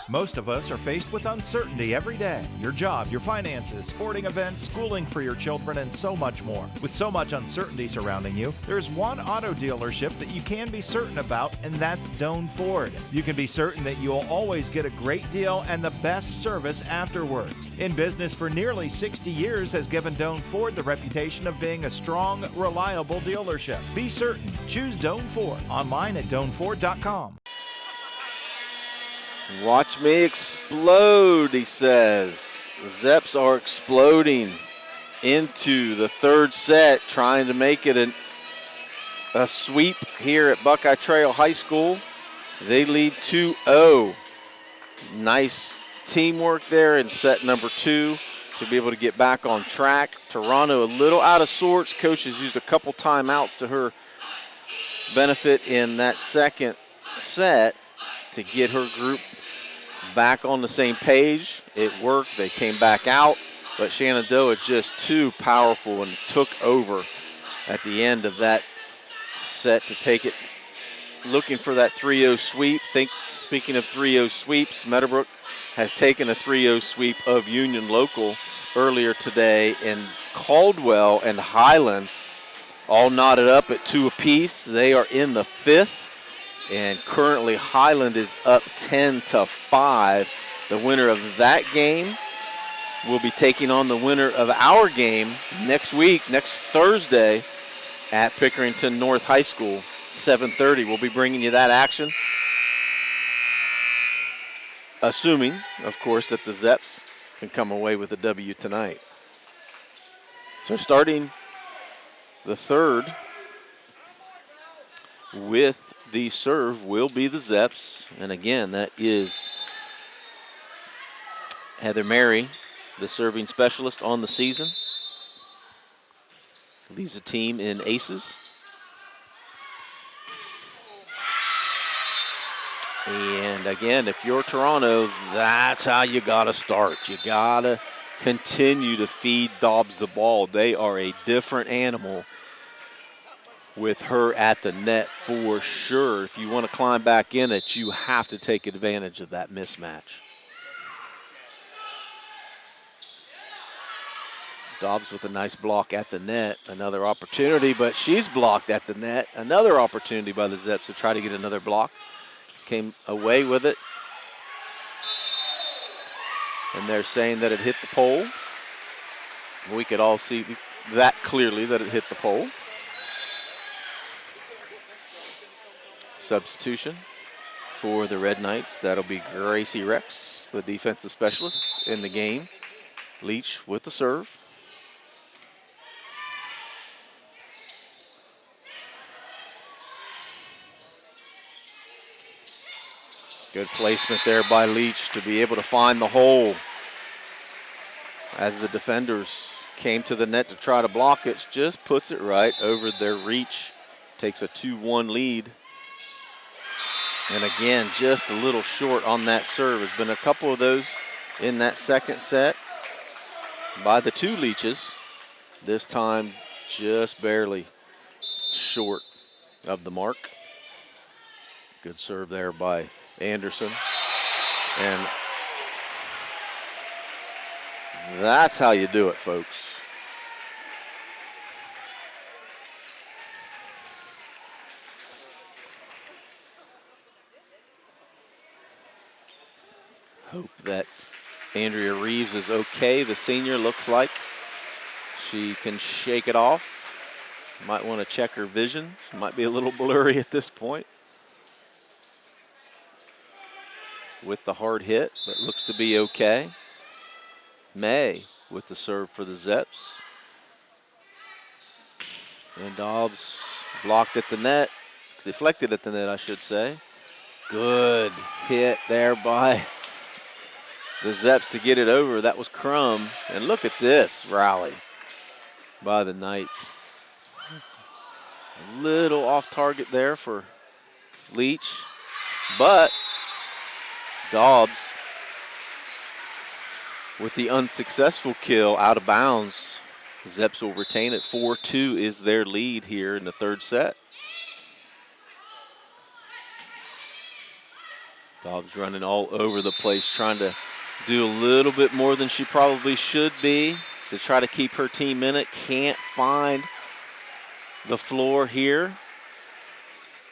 Most of us are faced with uncertainty every day. Your job, your finances, sporting events, schooling for your children, and so much more. With so much uncertainty surrounding you, there's one auto dealership that you can be certain about, and that's Doan Ford. You can be certain that you'll always get a great deal and the best service afterwards. In business for nearly 60 years has given Doan Ford the reputation of being a strong, reliable dealership. Be certain. Choose Doan Ford. Online at doanford.com. Watch me explode, he says. The Zeps are exploding into the third set, trying to make it a sweep here at Buckeye Trail High School. They lead 2-0. Nice teamwork there in set number 2 to be able to get back on track. Toronto a little out of sorts. Coach has used a couple timeouts to her benefit in that second set to get her group back on the same page. It worked. They came back out, but Shenandoah just too powerful and took over at the end of that set to take it. Looking for that 3-0 sweep. Speaking of 3-0 sweeps, Meadowbrook has taken a 3-0 sweep of Union Local earlier today, and Caldwell and Highland all knotted up at 2 apiece. They are in the 5th. And currently Highland is up 10-5. The winner of that game will be taking on the winner of our game next week, next Thursday at Pickerington North High School, 7:30. We'll be bringing you that action. Assuming, of course, that the Zeps can come away with a W tonight. So starting the third with the serve will be the Zeps. And again, that is Heather Mary, the serving specialist on the season, leads the team in aces. And again, if you're Toronto, that's how you got to start. You got to continue to feed Dobbs the ball. They are a different animal with her at the net for sure. If you want to climb back in it, you have to take advantage of that mismatch. Dobbs with a nice block at the net. Another opportunity, but she's blocked at the net. Another opportunity by the Zeps to try to get another block. Came away with it. And they're saying that it hit the pole. We could all see that clearly, that it hit the pole. Substitution for the Red Knights. That'll be Gracie Rex, the defensive specialist in the game. Leach with the serve. Good placement there by Leach to be able to find the hole. As the defenders came to the net to try to block it, just puts it right over their reach. Takes a 2-1 lead. And again, just a little short on that serve. There's been a couple of those in that second set by the two Leaches. This time, just barely short of the mark. Good serve there by Anderson. And that's how you do it, folks. Hope that Andrea Reeves is okay. The senior looks like she can shake it off. Might want to check her vision. She might be a little blurry at this point with the hard hit, but looks to be okay. May with the serve for the Zeps. And Dobbs blocked at the net, deflected at the net, I should say. Good hit there by the Zeps to get it over. That was Crum. And look at this rally by the Knights. A little off target there for Leach, but Dobbs with the unsuccessful kill out of bounds. Zeps will retain it. 4-2 is their lead here in the third set. Dobbs running all over the place, trying to do a little bit more than she probably should be to try to keep her team in it. Can't find the floor here.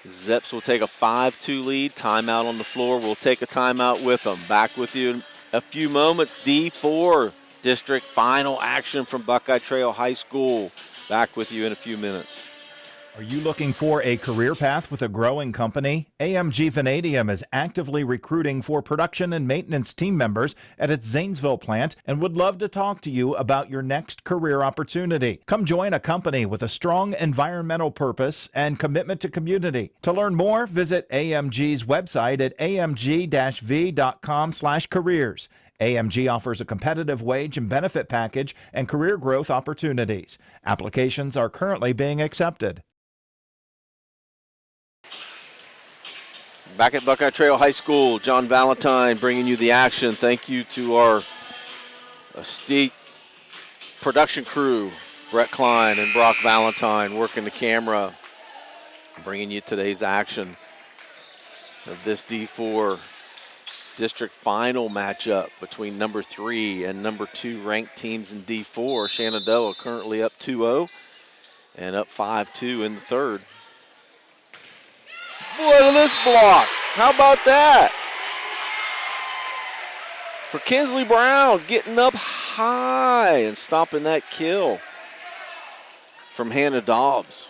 Zeps will take a 5-2 lead. Timeout on the floor. We'll take a timeout with them. Back with you in a few moments. D4 district final action from Buckeye Trail High School. Back with you in a few minutes. Are you looking for a career path with a growing company? AMG Vanadium is actively recruiting for production and maintenance team members at its Zanesville plant and would love to talk to you about your next career opportunity. Come join a company with a strong environmental purpose and commitment to community. To learn more, visit AMG's website at amg-v.com/careers. AMG offers a competitive wage and benefit package and career growth opportunities. Applications are currently being accepted. Back at Buckeye Trail High School, John Valentine bringing you the action. Thank you to our esteemed production crew, Brett Klein and Brock Valentine, working the camera, bringing you today's action of this D4 district final matchup between number 3 and number 2 ranked teams in D4. Shenandoah currently up 2-0 and up 5-2 in the third. Look at this block. How about that? For Kinsley Brown, getting up high and stopping that kill from Hannah Dobbs.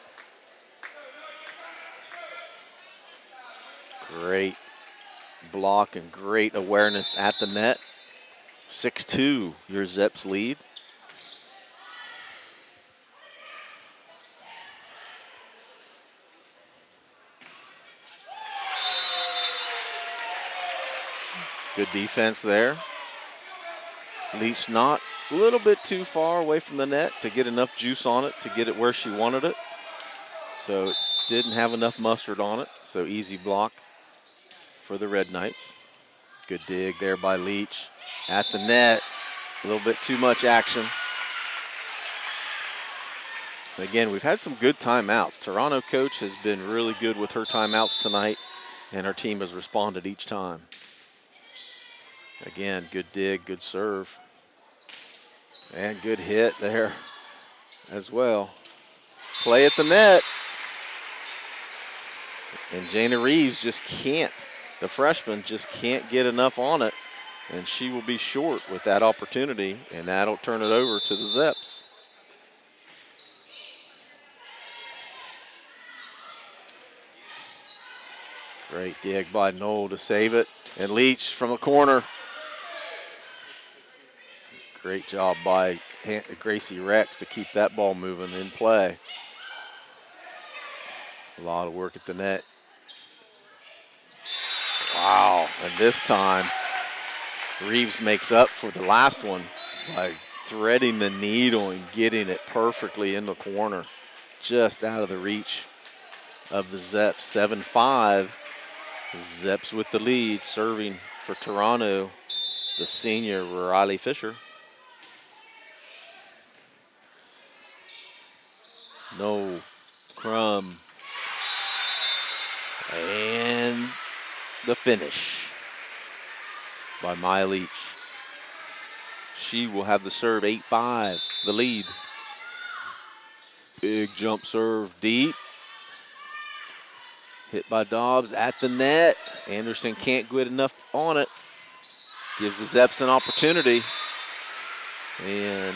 Great block and great awareness at the net. 6-2, your Zeps lead. Good defense there. Leach not a little bit too far away from the net to get enough juice on it to get it where she wanted it. So it didn't have enough mustard on it. So easy block for the Red Knights. Good dig there by Leach at the net. A little bit too much action. Again, we've had some good timeouts. Toronto coach has been really good with her timeouts tonight, and our team has responded each time. Again, good dig, good serve. And good hit there as well. Play at the net. And Jana Reeves just can't, the freshman just can't get enough on it. And she will be short with that opportunity, and that'll turn it over to the Zeps. Great dig by Knoll to save it. And Leach from the corner. Great job by Gracie Rex to keep that ball moving in play. A lot of work at the net. Wow, and this time Reeves makes up for the last one by threading the needle and getting it perfectly in the corner, just out of the reach of the Zeps. 7-5, Zeps with the lead, serving for Toronto, the senior Riley Fisher. No, Crum. And the finish by Maya Leach. She will have the serve, 8-5, the lead. Big jump serve deep. Hit by Dobbs at the net. Anderson can't get enough on it. Gives the Zeps an opportunity. And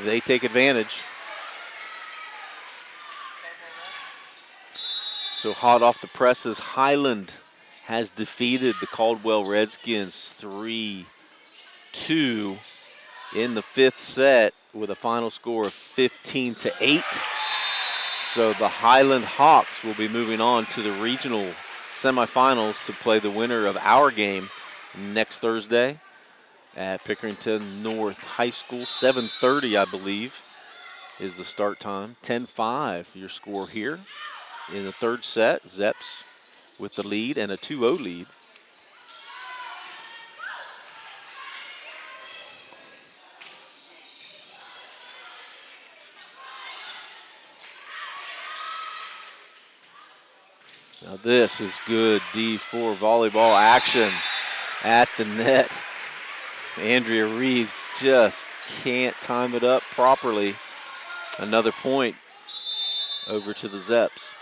they take advantage. So hot off the presses, Highland has defeated the Caldwell Redskins 3-2 in the fifth set with a final score of 15-8. So the Highland Hawks will be moving on to the regional semifinals to play the winner of our game next Thursday at Pickerington North High School. 7:30, I believe, is the start time. 10-5, your score here. In the third set, Zeps with the lead and a 2-0 lead. Now this is good D4 volleyball action at the net. Andrea Reeves just can't time it up properly. Another point over to the Zeps.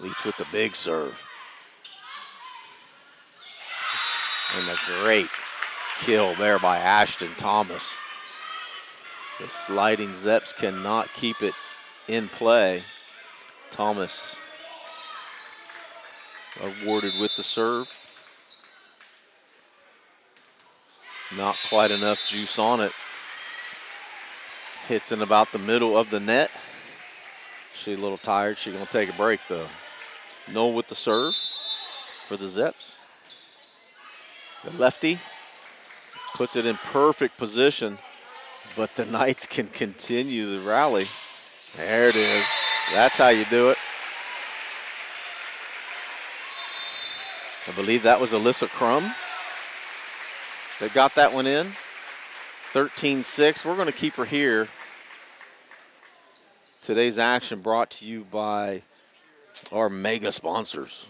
Leach with the big serve. And a great kill there by Ashton Thomas. The sliding Zeps cannot keep it in play. Thomas awarded with the serve. Not quite enough juice on it. Hits in about the middle of the net. She's a little tired. She's going to take a break, though. Knoll with the serve for the Zeps. The lefty puts it in perfect position, but the Knights can continue the rally. There it is. That's how you do it. I believe that was Alyssa Crum that got that one in. 13-6. We're going to keep her here. Today's action brought to you by our mega sponsors.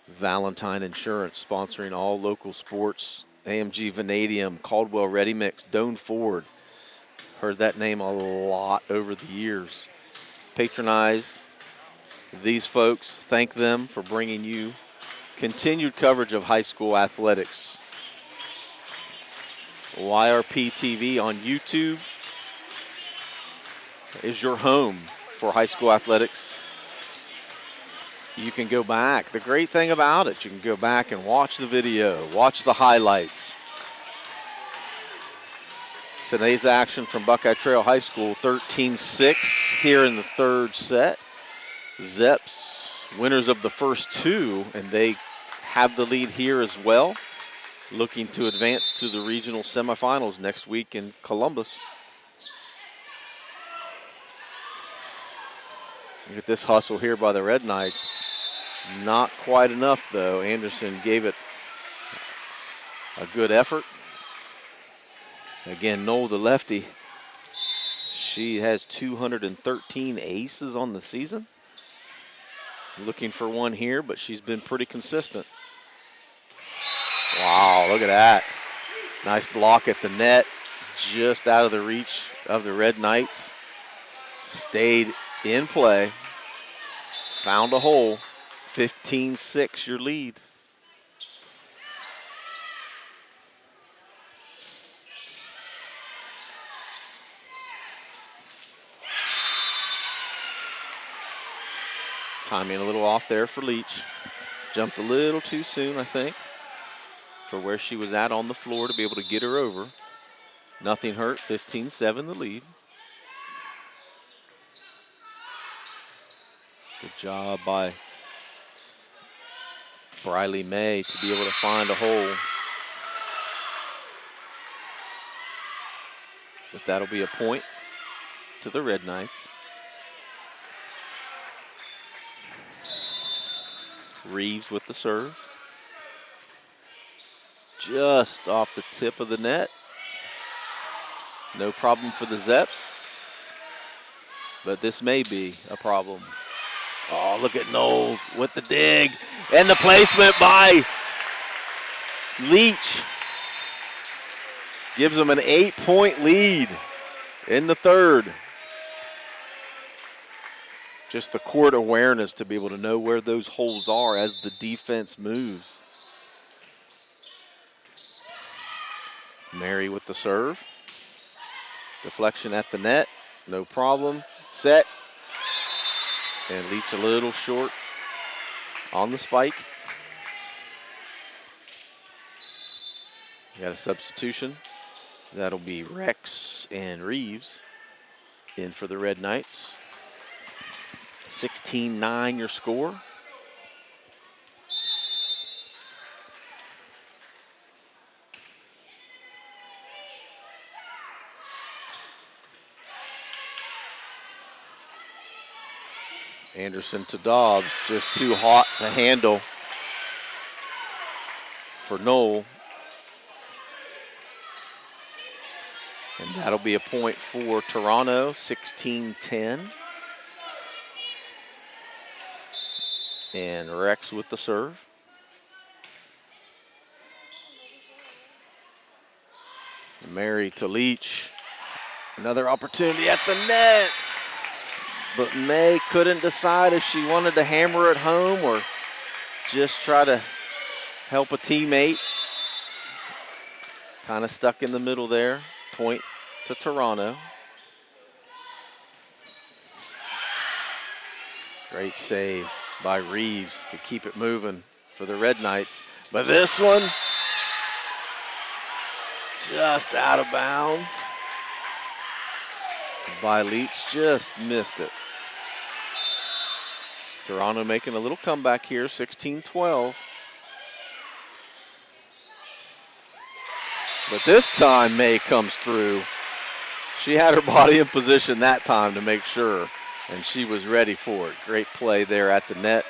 Valentine Insurance, sponsoring all local sports. AMG Vanadium, Caldwell Ready Mix, Doan Ford. Heard that name a lot over the years. Patronize these folks. Thank them for bringing you continued coverage of high school athletics. YRPtv on YouTube is your home for high school athletics. You can go back. The great thing about it, you can go back and watch the video, watch the highlights. Today's action from Buckeye Trail High School, 13-6 here in the third set. Zeps, winners of the first two, and they have the lead here as well. looking to advance to the regional semifinals next week in Columbus. Look at this hustle here by the Red Knights. Not quite enough, though. Anderson gave it a good effort. Again, Noel, the lefty, she has 213 aces on the season. Looking for one here, but she's been pretty consistent. Wow, look at that. Nice block at the net, just out of the reach of the Red Knights. Stayed in play, found a hole. 15-6 your lead. Timing a little off there for Leach. Jumped a little too soon, I think, for where she was at on the floor to be able to get her over. Nothing hurt, 15-7 the lead. Good job by Briley May to be able to find a hole. But that'll be a point to the Red Knights. Reeves with the serve. Just off the tip of the net. No problem for the Zeps. But this may be a problem. Oh, look at Noel with the dig. And the placement by Leach. Gives them an 8-point lead in the third. Just the court awareness to be able to know where those holes are as the defense moves. Mary with the serve. Deflection at the net, no problem. Set. And Leach a little short on the spike. We got a substitution. That'll be Rex and Reeves in for the Red Knights. 16-9 your score. Anderson to Dobbs, just too hot to handle for Noel. And that'll be a point for Toronto, 16-10. And Rex with the serve. Mary to Leach. Another opportunity at the net. But May couldn't decide if she wanted to hammer it home or just try to help a teammate. Kind of stuck in the middle there. Point to Toronto. Great save by Reeves to keep it moving for the Red Knights. But this one, just out of bounds by Leach, just missed it. Toronto making a little comeback here, 16-12. But this time May comes through. She had her body in position that time to make sure, and she was ready for it. Great play there at the net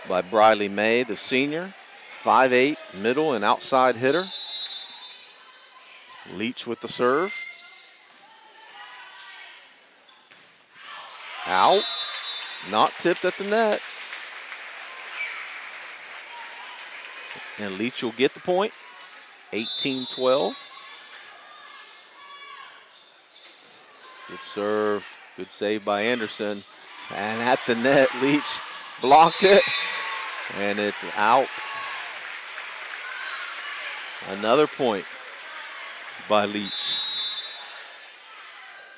by Briley May, the senior. 5'8", middle and outside hitter. Leach with the serve. Out. Not tipped at the net. And Leach will get the point. 18-12. Good serve. Good save by Anderson. And at the net, Leach blocked it. And it's out. Another point by Leach.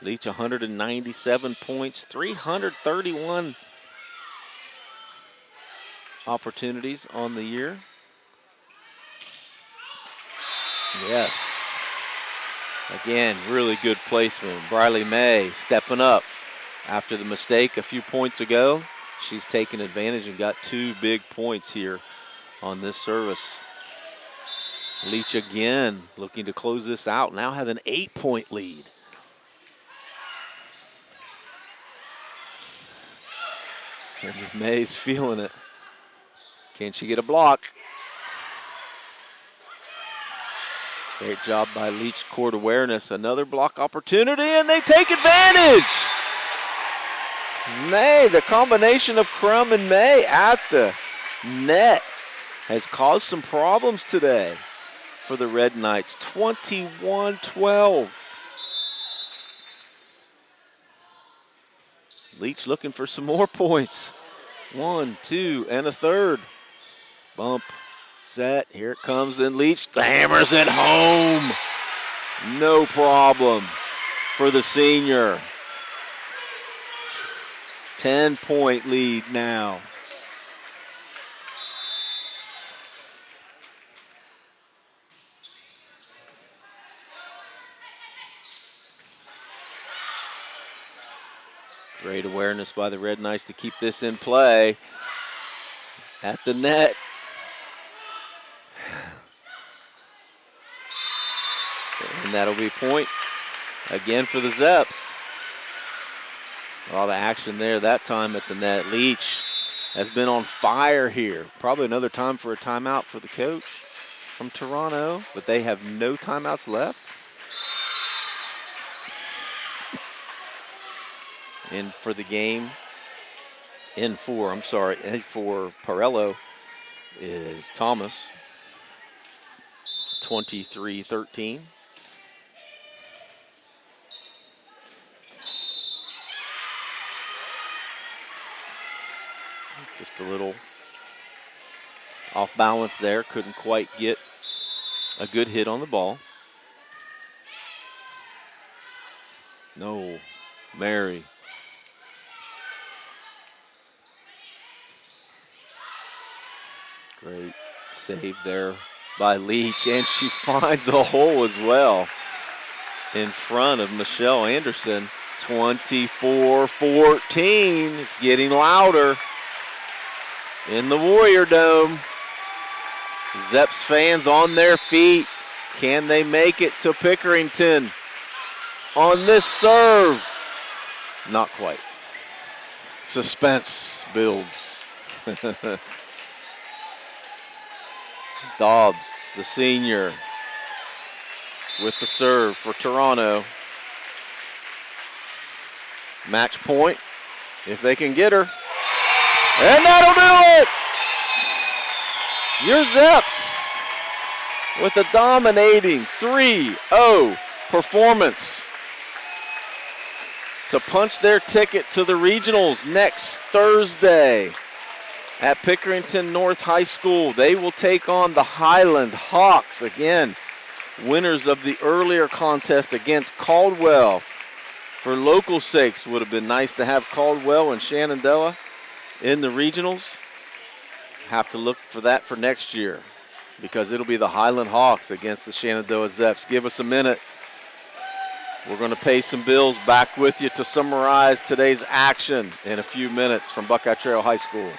Leach 197 points, 331 opportunities on the year. Yes. Again, really good placement. Briley May stepping up after the mistake a few points ago. She's taken advantage and got 2 big points here on this service. Leach again looking to close this out. Now has an 8-point lead. And May's feeling it. Can she get a block? Great job by Leach, court awareness. Another block opportunity, and they take advantage. May, the combination of Crum and May at the net has caused some problems today for the Red Knights. 21-12. Leach looking for some more points. 1, 2, and a third. Bump, set, here it comes, and Leach hammers it home. No problem for the senior. 10-point lead now. Great awareness by the Red Knights to keep this in play. At the net. And that'll be a point again for the Zeps. A lot of action there that time at the net. Leach has been on fire here. Probably another time for a timeout for the coach from Toronto, but they have no timeouts left. In for the game, for Parello is Thomas, 23-13. Just a little off balance there, couldn't quite get a good hit on the ball. No, Mary. Great save there by Leach, and she finds a hole as well in front of Michelle Anderson. 24-14. It's getting louder in the Warrior Dome. Zeps fans on their feet. Can they make it to Pickerington on this serve? Not quite. Suspense builds. Dobbs, the senior, with the serve for Toronto. Match point, if they can get her. And that'll do it! Your Zeps with a dominating 3-0 performance to punch their ticket to the regionals next Thursday at Pickerington North High School. They will take on the Highland Hawks. Again, winners of the earlier contest against Caldwell. For local sakes, would have been nice to have Caldwell and Shenandoah in the regionals. Have to look for that for next year because it'll be the Highland Hawks against the Shenandoah Zeps. Give us a minute. We're going to pay some bills. Back with you to summarize today's action in a few minutes from Buckeye Trail High School.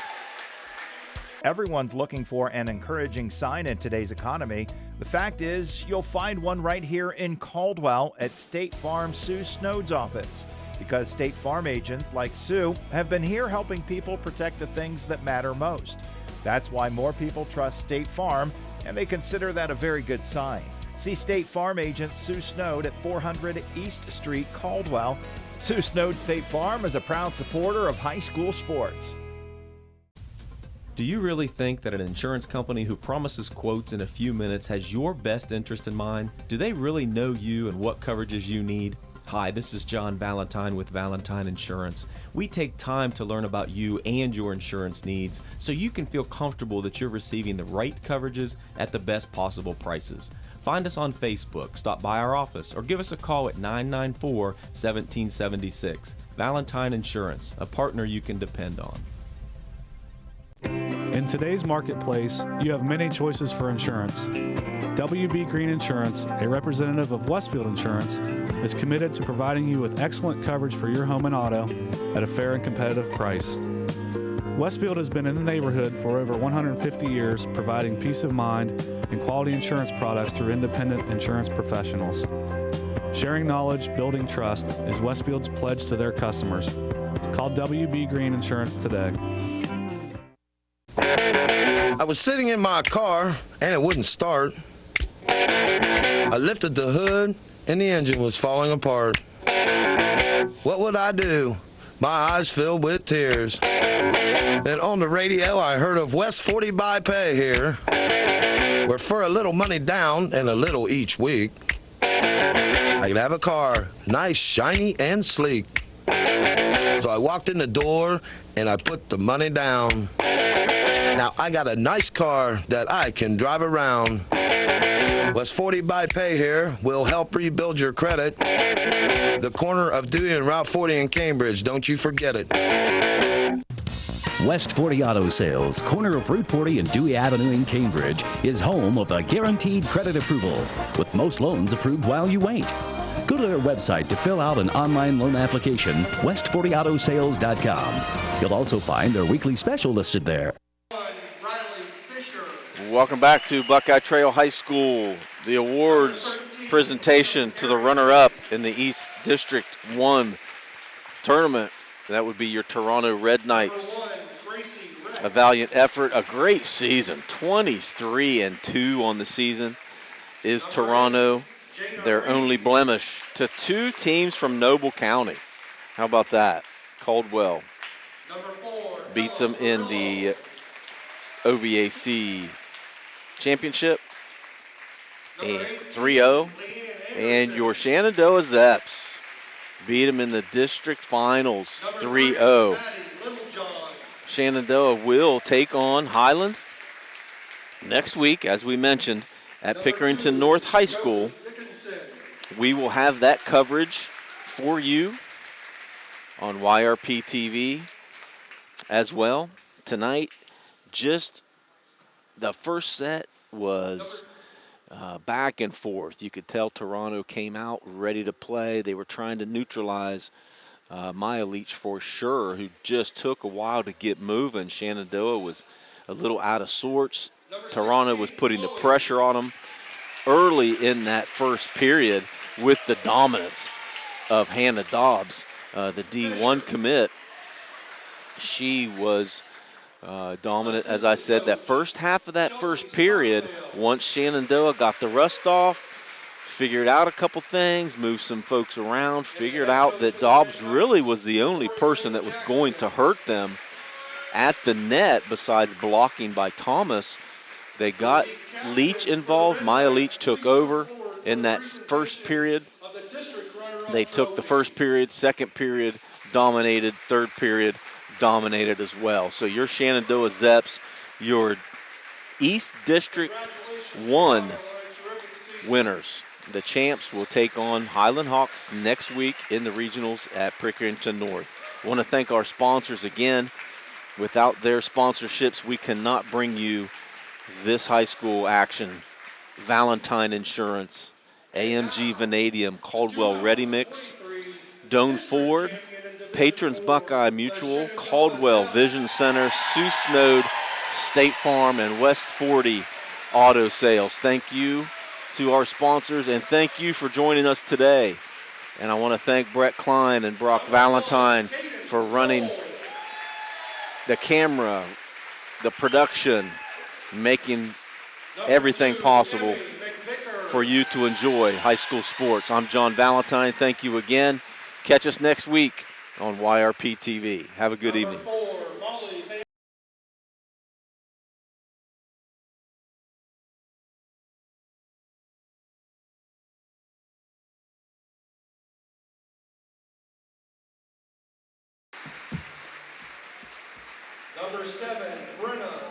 Everyone's looking for an encouraging sign in today's economy. The fact is, you'll find one right here in Caldwell at State Farm Sue Snowd's office. Because State Farm agents like Sue have been here helping people protect the things that matter most. That's why more people trust State Farm, and they consider that a very good sign. See State Farm agent Sue Snowd at 400 East Street, Caldwell. Sue Snowd State Farm is a proud supporter of high school sports. Do you really think that an insurance company who promises quotes in a few minutes has your best interest in mind? Do they really know you and what coverages you need? Hi, this is John Valentine with Valentine Insurance. We take time to learn about you and your insurance needs so you can feel comfortable that you're receiving the right coverages at the best possible prices. Find us on Facebook, stop by our office, or give us a call at 994-1776. Valentine Insurance, a partner you can depend on. In today's marketplace, you have many choices for insurance. WB Green Insurance, a representative of Westfield Insurance, is committed to providing you with excellent coverage for your home and auto at a fair and competitive price. Westfield has been in the neighborhood for over 150 years, providing peace of mind and quality insurance products through independent insurance professionals. Sharing knowledge, building trust is Westfield's pledge to their customers. Call WB Green Insurance today. I was sitting in my car and it wouldn't start. I lifted the hood and the engine was falling apart. What would I do? My eyes filled with tears. Then on the radio I heard of West 40 by Pay here, where for a little money down and a little each week, I could have a car, nice, shiny, and sleek. So I walked in the door and I put the money down. Now I got a nice car that I can drive around. West 40 by Pay here will help rebuild your credit. The corner of Dewey and Route 40 in Cambridge, don't you forget it. West 40 Auto Sales, corner of Route 40 and Dewey Avenue in Cambridge, is home of the guaranteed credit approval, with most loans approved while you wait. Go to their website to fill out an online loan application, west40autosales.com. You'll also find their weekly special listed there. Welcome back to Buckeye Trail High School. The awards presentation to the runner-up in the East District 1 tournament. That would be your Toronto Red Knights. A valiant effort, a great season. 23-2 on the season is Toronto. Their only blemish to two teams from Noble County. How about that? Caldwell beats them in the OVAC championship 3-0, and your Shenandoah Zeps beat them in the district finals 3-0. Shenandoah will take on Highland next week, as we mentioned, at Pickerington North High School. We will have that coverage for you on YRPtv as well tonight. Just the first set was back and forth. You could tell Toronto came out ready to play. They were trying to neutralize Maya Leach for sure, who just took a while to get moving. Shenandoah was a little out of sorts. Toronto was putting the pressure on them early in that first period with the dominance of Hannah Dobbs, the D1 commit. She was dominant, as I said, that first half of that first period. Once Shenandoah got the rust off, figured out a couple things, moved some folks around, figured out that Dobbs really was the only person that was going to hurt them at the net besides blocking by Thomas. They got Leach involved. Maya Leach took over in that first period. They took the first period, second period, dominated, third period, dominated as well. So your Shenandoah Zeps, your East District 1 winners. The champs will take on Highland Hawks next week in the regionals at Pickerington North. I want to thank our sponsors again. Without their sponsorships, we cannot bring you this high school action. Valentine Insurance, AMG Vanadium, Caldwell Ready Mix, Doan Ford, Patrons Buckeye Mutual, Caldwell Vision Center, Sioux Snowed, State Farm, and West 40 Auto Sales. Thank you to our sponsors, and thank you for joining us today. And I want to thank Brett Klein and Brock Valentine for running the camera, the production, making everything possible for you to enjoy high school sports. I'm John Valentine. Thank you again. Catch us next week on YRPtv. Have a good evening. Number 7, Brenna